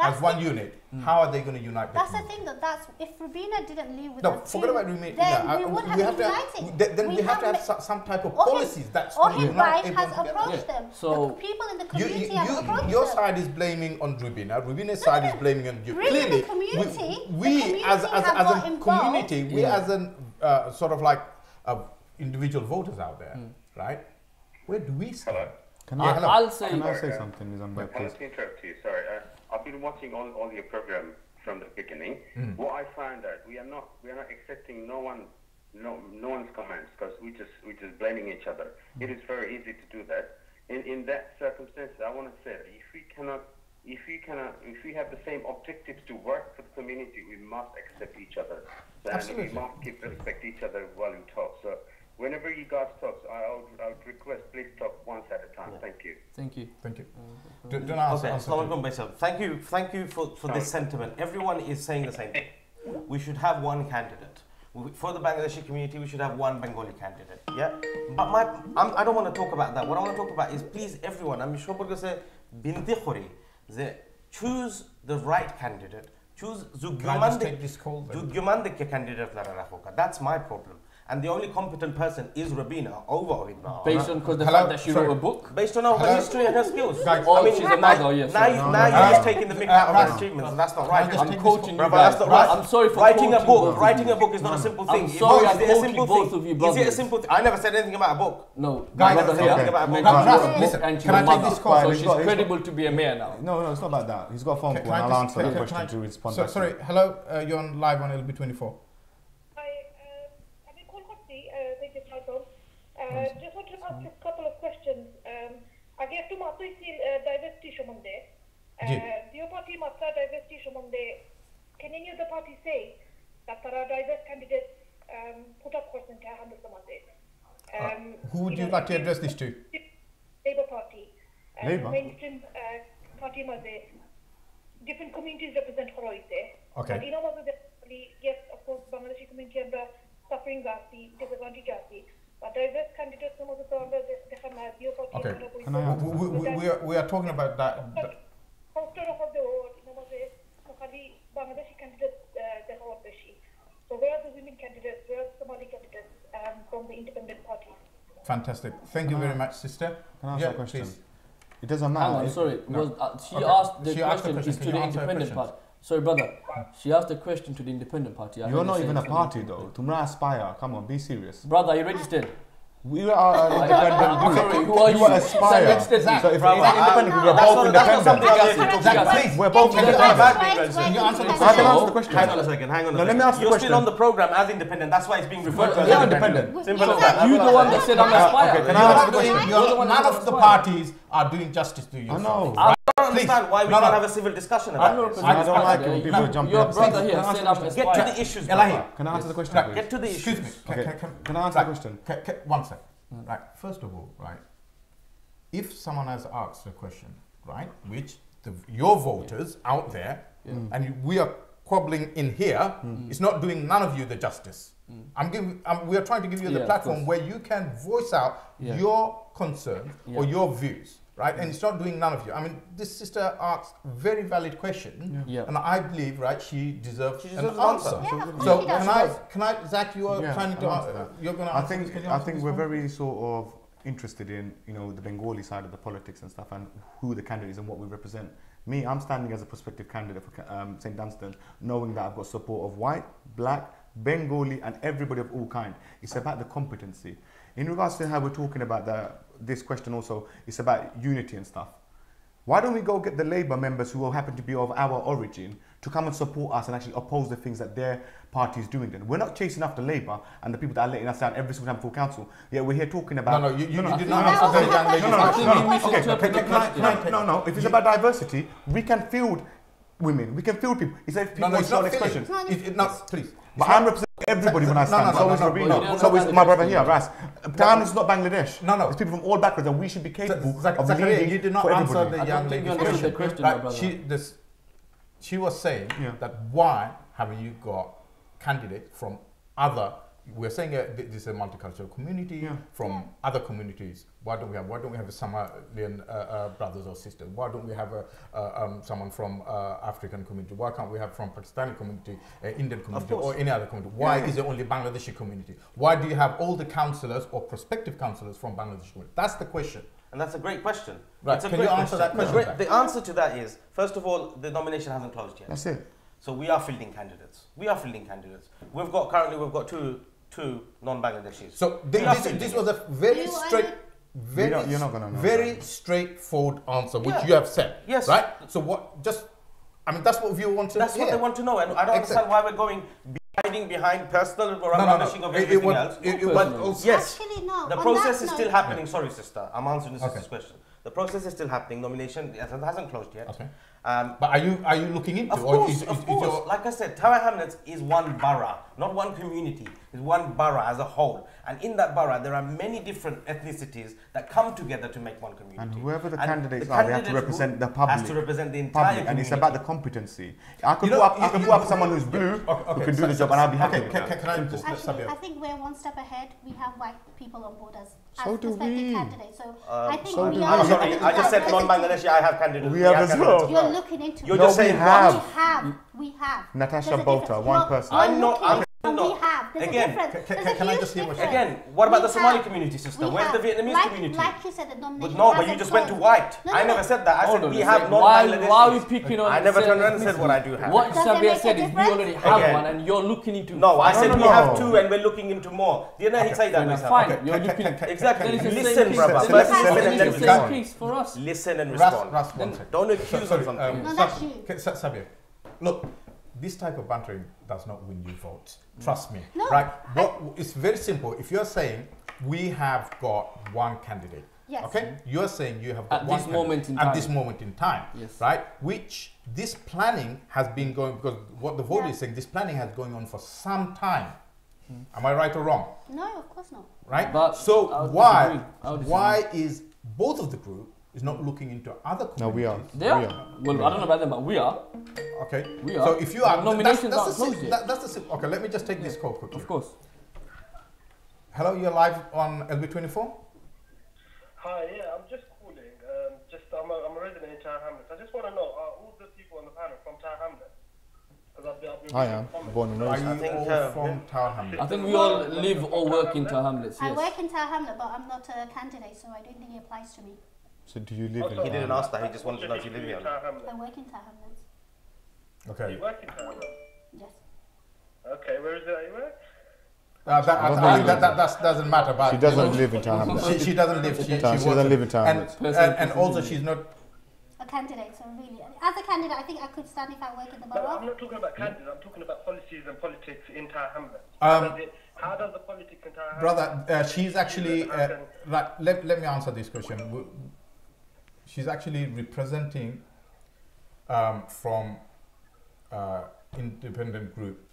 As one unit, how are they going to unite? That's the thing. If Rubina didn't leave with the team, forget about Rubina. Then we would have been uniting. Then we have to have some type of policies that's going to unite everyone has approached them. So the people in the community have approached them. Your side is blaming on Rubina. Rubina's side is blaming on you. Clearly, the community, we as a community, we as an sort of like individual voters out there, right? Where do we stand? Can I say something, Mizan? Can I interrupt you? Sorry. I've been watching all your program from the beginning. What I find that we are not accepting no one's comments because we just blaming each other. It is very easy to do that. In that circumstance, I want to say that if we have the same objectives to work for the community, we must accept each other. And we must respect each other while we talk. So whenever you guys talk, I would request please talk once at a time. Thank you. Thank you. Thank you. Thank you for this sentiment. Everyone is saying the same thing. we should have one candidate. For the Bangladeshi community, we should have one Bengali candidate. Yeah, but I don't want to talk about that. What I want to talk about is, please, everyone. I'm sure we're say binti khori ze choose the right candidate. Choose Zugyumande candidate lara rakhoka. That's my problem. And the only competent person is Rabina over Ohidna. Based on the fact that she wrote a book? Based on her history and her skills. Guys, I mean, she's a mother, yes. Now you're just taking the mick out of her achievements, and that's not right. I'm quoting you guys. I'm sorry for writing a book. Writing a book is not a simple thing. I'm sorry, I'm quoting both of you brothers. Is it a simple thing? I never said anything about a book. No. Guys, I never said anything about a book. Listen, can I take this call? So she's credible to be a mayor now. No, it's not about that. He's got a phone call, and I'll answer the question to respond. Sorry, hello, you're on live on LB24. Just want to ask a couple of questions. I guess to Matui diversity Shumande. The party Matra diversity Shumande. Can any of the party say that there are diverse candidates put up for Centre Handle Samande? Who would you like to address this to? Labour Party. Labour? Mainstream party Maze. Different communities represent Horoite. Okay. But you know, yes, of course, Bangladeshi community and the suffering Gasi, disadvantaged Gasi. But diverse candidates, some of the okay. We are talking about that. So where are the women candidates? Where are the Somali candidates from the independent party? Fantastic. Thank you very much, sister. Can I ask a question? Please. It doesn't matter. Hang on, sorry. She asked the question is to the independent party. Sorry, brother. She asked the question to the independent party. You're not even a party, though. Tumra aspire. Come on, be serious. Brother, you registered? We are independent. Sorry, who are you? Aspire. So if independent, we're both independent. We're both independent. Can you answer the question? I can answer the question. Hang on a second. Hang on a second. Let me ask the question. You're still on the program as independent. That's why it's being referred to as independent. Simple as that. You're the one that said I'm aspire. Can I ask the question? None of the parties are doing justice to you. I know. I don't understand why we can't have a civil discussion about this. I don't like it when people jump in. Your brother here said I'm aspire. Get to the issues. Can I answer the question, please? Get to the issues. Excuse me. Can I answer the question? One sec. Right. First of all, right, if someone has asked a question, right, which your voters out there, and we are quabbling in here, it's not doing none of you the justice. We are trying to give you the platform where you can voice out your concerns or your views, right, and it's not doing none of you. I mean, this sister asked a very valid question, and I believe, right, she deserves an answer. So can I, Zach, you are trying to, you're going to answer. I think we're very sort of interested in, you know, the Bengali side of the politics and stuff, and who the candidate is and what we represent. Me, I'm standing as a prospective candidate for St. Dunstan's, knowing that I've got support of white, black, Bengali, and everybody of all kind. It's about the competency. In regards to how we're talking about this question also, it's about unity and stuff. Why don't we go get the Labour members who happen to be of our origin to come and support us and actually oppose the things that their party is doing then? We're not chasing after Labour and the people that are letting us down every single time for council. Yeah, we're here talking about... No, you did not answer the young lady. No, if it's about diversity, we can field women, we can field people. It's like people want expression. Please. But I'm representing everybody when I stand. So is Rabina. So is my brother here, Ras. Town is not Bangladesh. No. It's people from all backgrounds, and we should be capable of leading. You did not answer the young lady's question. Right. She was saying that why haven't you got candidates from other? We're saying this is a multicultural community from other communities. Why don't we have a Somalian brothers or sisters? Why don't we have someone from African community? Why can't we have from Pakistani community, Indian community, or any other community? Why is it only Bangladeshi community? Why do you have all the councillors or prospective councillors from Bangladeshi community? That's the question. And that's a great question. Right. Can you answer that question? The answer to that is, first of all, the nomination hasn't closed yet. That's it. So we are fielding candidates. We've got two non-Bangladeshis. So this was a very straightforward answer, which you have said. Yes. Right? So that's what you want to hear. That's what they want to know. And I don't understand why we're hiding behind personal or embellishing of everything else. Yes. Actually, no. The process is still happening. Sorry, sister. I'm answering the sister's question. The process is still happening. Nomination hasn't closed yet. Okay. But are you looking into? Of course. Like I said, Tower Hamlets is one borough, not one community. It's one borough as a whole. And in that borough, there are many different ethnicities that come together to make one community. And whoever the candidates are, they have to represent the public. Has to represent the entire community. And it's about the competency. I could put up someone who's blue who can do the job, and I'll be happy with that. Can I just Actually, I think we're one step ahead. We have white people on board as prospective candidates. So I think so we I'm sorry, I just said non-Bangladeshi. I have candidates. We have as well. You're looking into. You're just saying We have. Natasha Bolter, one person. I'm not. We have. There's Again, a difference. Can I just hear what Again, what about the Somali community, sister? Where's the Vietnamese community? Like you said, the nomination. But you just went to white. I never said that. I said we have non-Bangladeshi. Why are we picking on? I never turned around and said what I do have. What Sabia said is we already have one, and you're looking into. No, I said we have two, and we're looking into more. Didn't I say that? Fine. You're looking exactly. Listen, brother. First, listen and then respond. For us. Listen and respond. Don't accuse us something. No, that's you. Sabia, look. This type of bantering does not win you votes. Trust me. No, right? It's very simple. If you're saying we have got one candidate, yes. Okay, you're saying you have got one at this moment in time, yes. Right? Which this planning has been going, because what the vote is saying, this planning has going on for some time. Am I right or wrong? No, of course not. Right? But so why is both of the group is not looking into other communities? No, we are. They are. Well, I don't know about them, but we are. Okay. We are. So if you are, nominations that's the okay. Let me just take this call quickly. Of course. Hello, you're live on LB24. Hi, yeah, I'm just calling. I'm a resident in Tower Hamlets. I just want to know, are all the people on the panel from Tower Hamlets? I am born and raised. Are you all from Tower Hamlets? I think we all live or work in Tower Hamlets. Yes. I work in Tower Hamlet, but I'm not a candidate, so I don't think it applies to me. So do you live in? He didn't ask that. He just wanted to know if you live here. I work in Tower Hamlets. Okay. You work in Tower Hamlets? Yes. Okay, where is it that you work? That doesn't matter. But she doesn't live in Tower Hamlets. She doesn't live. She doesn't live in Tower Hamlets. And also, she's not a candidate. So really, as a candidate, I think I could stand if I work in the borough. I'm not talking about candidates. I'm talking about policies and politics in Tower Hamlets. How does the politics in Tower Hamlets? Brother, she's actually. Let me answer this question. She's actually representing from independent group,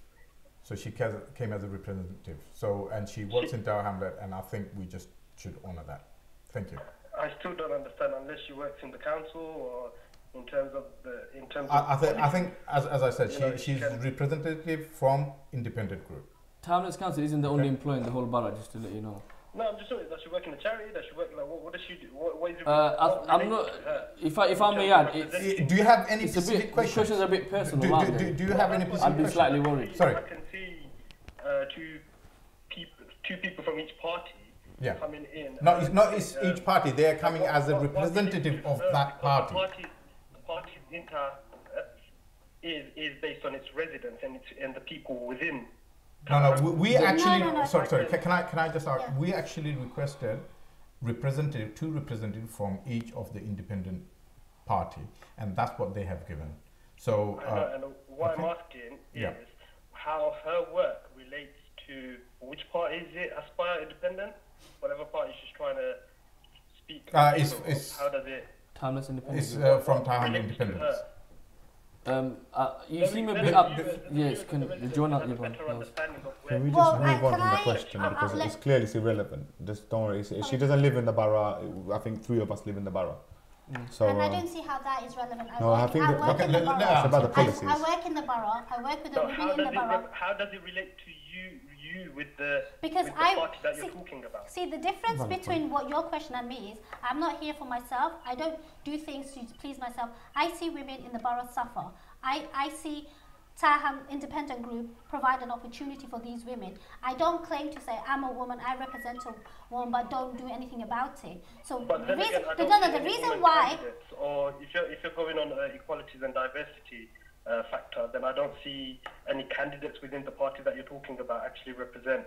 so she came as a representative. So and she works in Tower Hamlet, and I think we just should honor that. Thank you. I still don't understand unless she works in the council or in terms of. I think as I said, she's representative from independent group. Tower Hamlets Council isn't the only employee in the whole borough, just to let you know. No, I'm just saying, does she work in a charity? Does she work, like, what does she do? What is it? I'm not, if I may add, do you have any specific questions? This question is a bit personal. Do you have any specific questions? I'd be slightly worried. Sorry. I can see two people from each party coming in. No, it's not each party. They are coming as a representative of that party. The party's inter is based on its residents and the people within. No, we actually. Sorry. Can I just ask? We actually requested two representatives from each of the independent party, and that's what they have given. So. And what I'm asking is how her work relates to which party is it? Aspire Independent, whatever party she's trying to speak. How does it? Timeless Independence. It's from Time Independence. You seem a bit up. Yes, can you join up? Can we just move on from the question because it's clearly irrelevant. Just don't worry. She doesn't live in the borough. I think 3 of us live in the borough. So, and I don't see how that is relevant. I think it's about the policies. I work in the borough. I work with the women in the borough. How does it relate to you with the party that you're talking about? See, the difference between what your question and me is, I'm not here for myself. I don't do things to please myself. I see women in the borough suffer. I see Taham Independent Group provide an opportunity for these women. I don't claim to say I'm a woman, I represent a woman, but don't do anything about it. So the reason why, or if you're going on equalities and diversity factor, then I don't see any candidates within the party that you're talking about actually represent,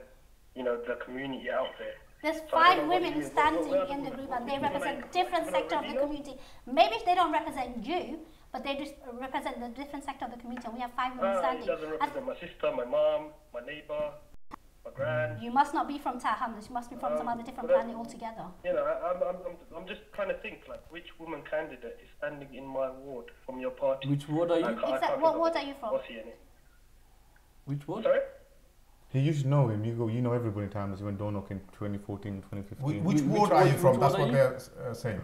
the community out there. There's 5 women standing in the group, and they represent different sector of the community. Maybe they don't represent you, but they just represent the different sector of the community, and we have 5 women standing. It doesn't represent my sister, my mom, my neighbour, my grand. You must not be from Tower Hamlets. You must be from some other different planet altogether. You know, I'm just trying to think, like, which woman candidate is standing in my ward from your party? Which ward are you? What ward are you from? Which ward? Sorry? You should know him. You know everybody in Hamlets. You went door knocking 2014, 2015. Which ward are you from? That's what they're saying.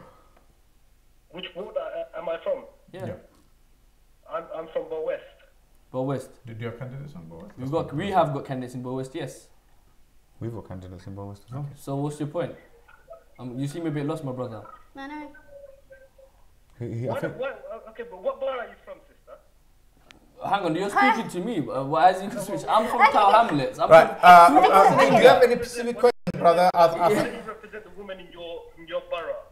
Which ward am I from? Yeah. I'm from Bow West. Bow West. Did you have candidates on Bow West? We have got candidates in Bow West, yes. We've got candidates in Bow West as well. So what's your point? You seem a bit lost, my brother. No. Okay, but what bar are you from, sister? Hang on, you're speaking to me. Why is he switch? I'm from Tower Hamlets. Do you have any specific question, brother? How do you represent the woman in your borough,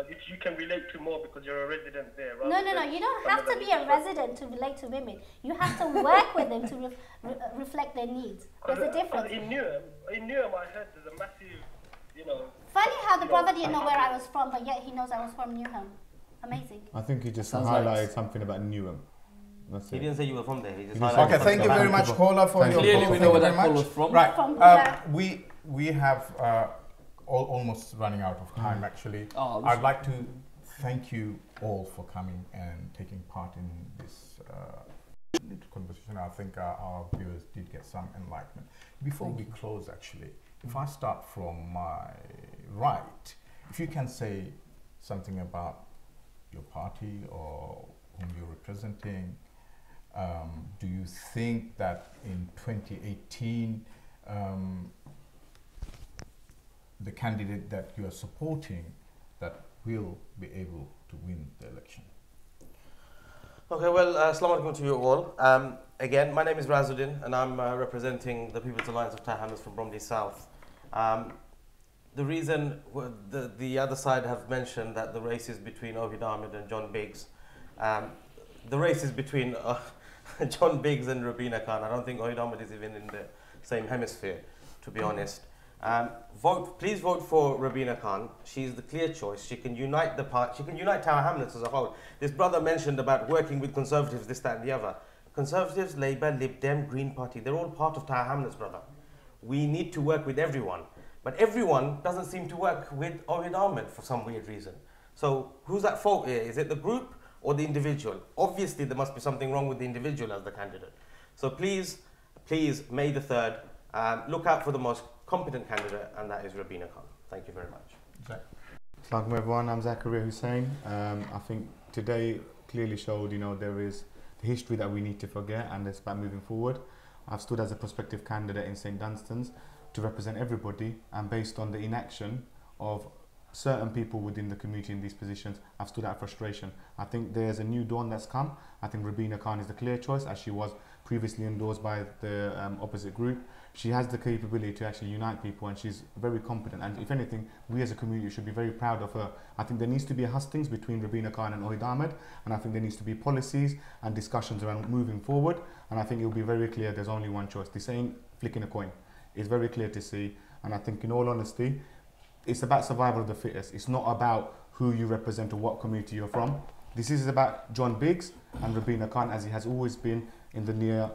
which you can relate to more because you're a resident there? No. You don't have to be a resident to relate to women. You have to work with them to reflect their needs. There's a difference. In Newham, I heard there's a massive, Funny how the brother didn't know where I was from, but yet he knows I was from Newham. Amazing. I think he just highlighted something about Newham. He didn't say you were from there. He just okay, thank you very much, caller, for your clearly we know where that call was from. Right. We have almost running out of time, actually. I'd like to thank you all for coming and taking part in this conversation. I think our viewers did get some enlightenment. Before we close, actually, if I start from my right, if you can say something about your party or whom you're representing, do you think that in 2018 the candidate that you are supporting that will be able to win the election? Okay, well, assalamu alaikum to you all. Again, my name is Razuddin and I'm representing the People's Alliance of Tower Hamlets from Bromley South. The reason the other side have mentioned that the race is between Ohid Ahmed and John Biggs. The race is between John Biggs and Rabina Khan. I don't think Ohid Ahmed is even in the same hemisphere, to be honest. Please vote for Rabina Khan. She's the clear choice. She can unite the party. She can unite Tower Hamlets as a whole. This brother mentioned about working with Conservatives, this, that and the other. Conservatives, Labour, Lib Dem, Green Party, they're all part of Tower Hamlets, brother. We need to work with everyone. But everyone doesn't seem to work with Ohid Ahmed for some weird reason. So who's at fault here? Is it the group or the individual? Obviously, there must be something wrong with the individual as the candidate. So please, May the 3rd, look out for the most competent candidate, and that is Rabina Khan. Thank you very much. Assalamu everyone, I'm Zakaria Hussain. I think today clearly showed, there is the history that we need to forget, and it's about moving forward. I've stood as a prospective candidate in St Dunstan's to represent everybody, and based on the inaction of certain people within the community in these positions, I've stood out frustration. I think there's a new dawn that's come. I think Rabina Khan is the clear choice, as she was previously endorsed by the opposite group. She has the capability to actually unite people, and she's very competent, and if anything, we as a community should be very proud of her. I think there needs to be a hustings between Rabina Khan and Ohid Ahmed, and I think there needs to be policies and discussions around moving forward, and I think it will be very clear there's only one choice. This ain't flicking a coin. It's very clear to see, and I think in all honesty, it's about survival of the fittest. It's not about who you represent or what community you're from. This is about John Biggs and Rabina Khan, as he has always been in the near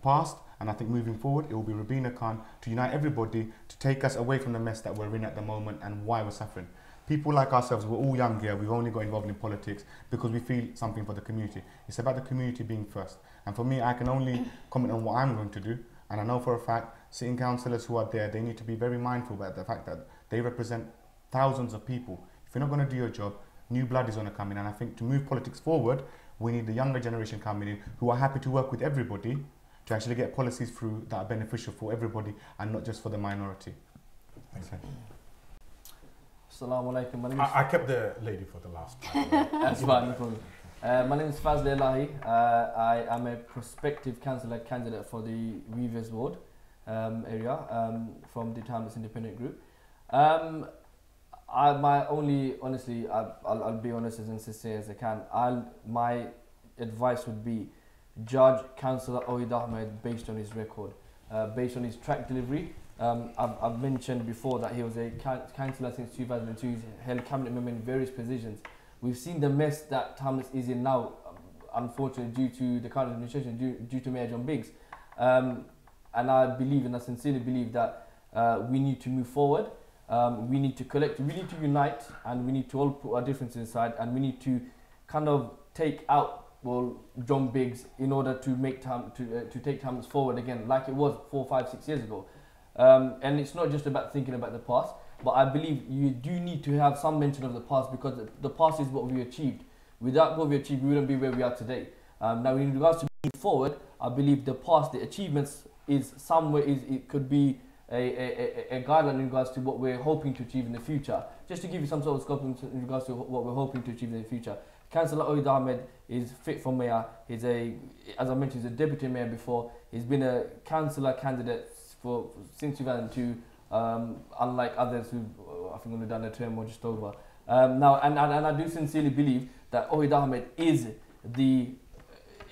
past, and I think moving forward it will be Rabina Khan to unite everybody, to take us away from the mess that we're in at the moment and why we're suffering. People like ourselves, we're all young here, we've only got involved in politics because we feel something for the community. It's about the community being first, and for me, I can only comment on what I'm going to do, and I know for a fact sitting councillors who are there, they need to be very mindful about the fact that they represent thousands of people. If you're not going to do your job, new blood is going to come in, and I think to move politics forward, we need the younger generation coming in who are happy to work with everybody to actually get policies through that are beneficial for everybody and not just for the minority. Thanks. Assalamu alaikum. I kept the lady for the last time. That's fine, no problem. My name is Fazli Elahi. I am a prospective councillor candidate for the Weavers Ward area from the Hamlets Independent Group. Honestly, I'll be honest as sincere as I can. My advice would be judge Councillor Ohid Ahmed based on his record, based on his track delivery. I've mentioned before that he was a councillor since 2002. He's held cabinet member in various positions. We've seen the mess that Hamlets is in now, unfortunately due to the current administration, due to Mayor John Biggs. and I believe, and I sincerely believe that we need to move forward. We need to we need to unite, and we need to all put our differences aside, and we need to kind of take out John Biggs in order to make to take Hamlets forward again, like it was 4, 5, 6 years ago. And it's not just about thinking about the past, but I believe you do need to have some mention of the past, because the past is what we achieved. Without what we achieved, we wouldn't be where we are today. Now, in regards to moving forward, I believe the past, the achievements, is somewhere it could be a guideline in regards to what we're hoping to achieve in the future. Just to give you some sort of scope in regards to what we're hoping to achieve in the future. Councillor Ohid Ahmed is fit for mayor. He's as I mentioned, he's a deputy mayor before. He's been a councillor candidate since 2002, unlike others who I think only done a term or just over. Now, and I do sincerely believe that Ohid Ahmed is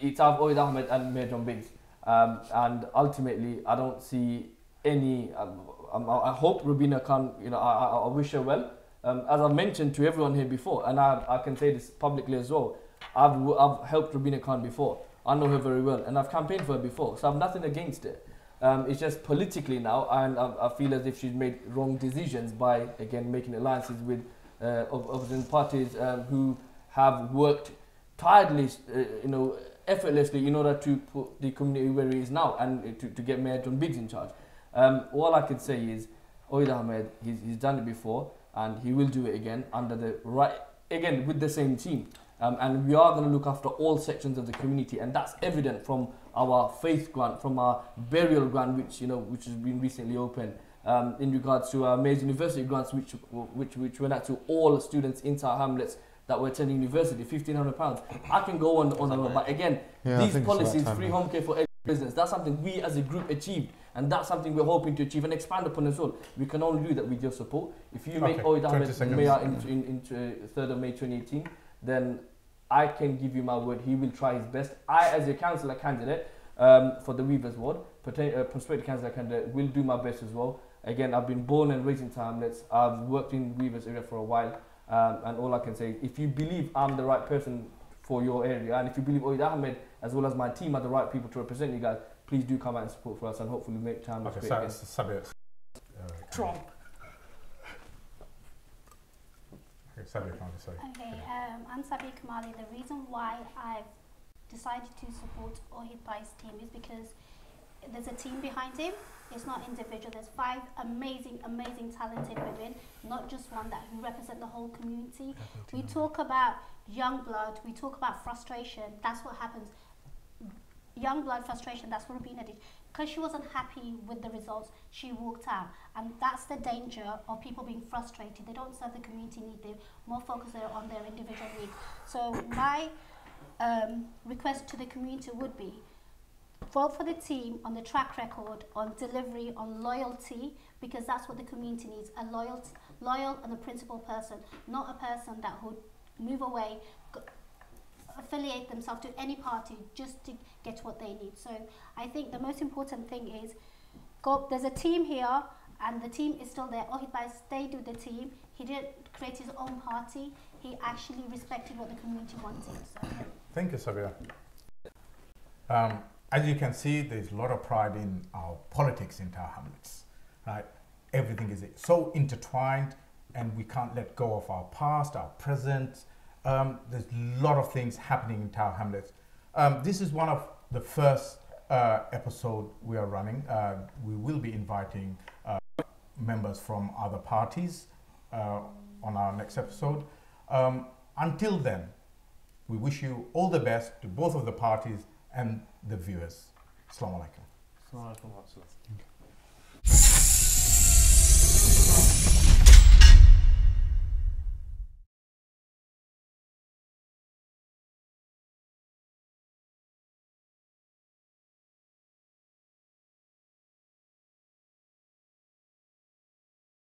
it's of Ohid Ahmed and Mayor John Biggs. And ultimately, I don't see any. I hope Rubina Khan. I wish her well. As I've mentioned to everyone here before, and I can say this publicly as well. I've helped Rubina Khan before. I know her very well, and I've campaigned for her before, so I've nothing against it. It's just politically now, and I feel as if she's made wrong decisions by again making alliances with opposition parties who have worked tirelessly, effortlessly in order to put the community where it is now, and to get Mayor John Biggs in charge. All I could say is, Ohid Ahmed, he's done it before, and he will do it again under with the same team. And we are going to look after all sections of the community, and that's evident from our faith grant, from our burial grant, which has been recently opened, in regards to our Mayor's University grants, which went out to all students in South Hamlets that were attending university, £1,500. I can go on, but again, these policies, free home care for every business, that's something we as a group achieved, and that's something we're hoping to achieve and expand upon as well. We can only do that with your support. If you make Ohid Ahmed Mayor in 3rd of May 2018, then I can give you my word, he will try his best. I, as a councillor candidate for the Weavers Ward, prospective councillor candidate, will do my best as well. Again, I've been born and raised in Hamlets. I've worked in Weavers area for a while, and all I can say is, if you believe I'm the right person for your area, and if you believe Ohid Ahmed as well as my team are the right people to represent you guys, please do come out and support for us, and hopefully make time. Okay, Trump. I'm Sabi Kamali. The reason why I've decided to support Ohid Bai's team is because there's a team behind him. It's not individual. There's 5 amazing, talented women, not just one, that who represent the whole community. We talk about young blood. We talk about frustration. That's what happens. Young blood frustration. That's what Rubina did. Because she wasn't happy with the results, she walked out. And that's the danger of people being frustrated. They don't serve the community need. They're more focused on their individual needs. So my request to the community would be, vote for the team on the track record, on delivery, on loyalty, because that's what the community needs, a loyal and a principled person, not a person that would move away, affiliate themselves to any party just to get what they need. So I think the most important thing is, there's a team here, and the team is still there. Ohid Bai stayed with the team. He didn't create his own party. He actually respected what the community wanted. So. Thank you, Sabira. As you can see, there's a lot of pride in our politics in Tower Hamlets. Right? Everything is so intertwined, and we can't let go of our past, our present. There's a lot of things happening in Tower Hamlets. This is one of the first episode we are running. We will be inviting members from other parties on our next episode. Until then, we wish you all the best to both of the parties and the viewers. Assalamu alaikum. Assalamu alaikum.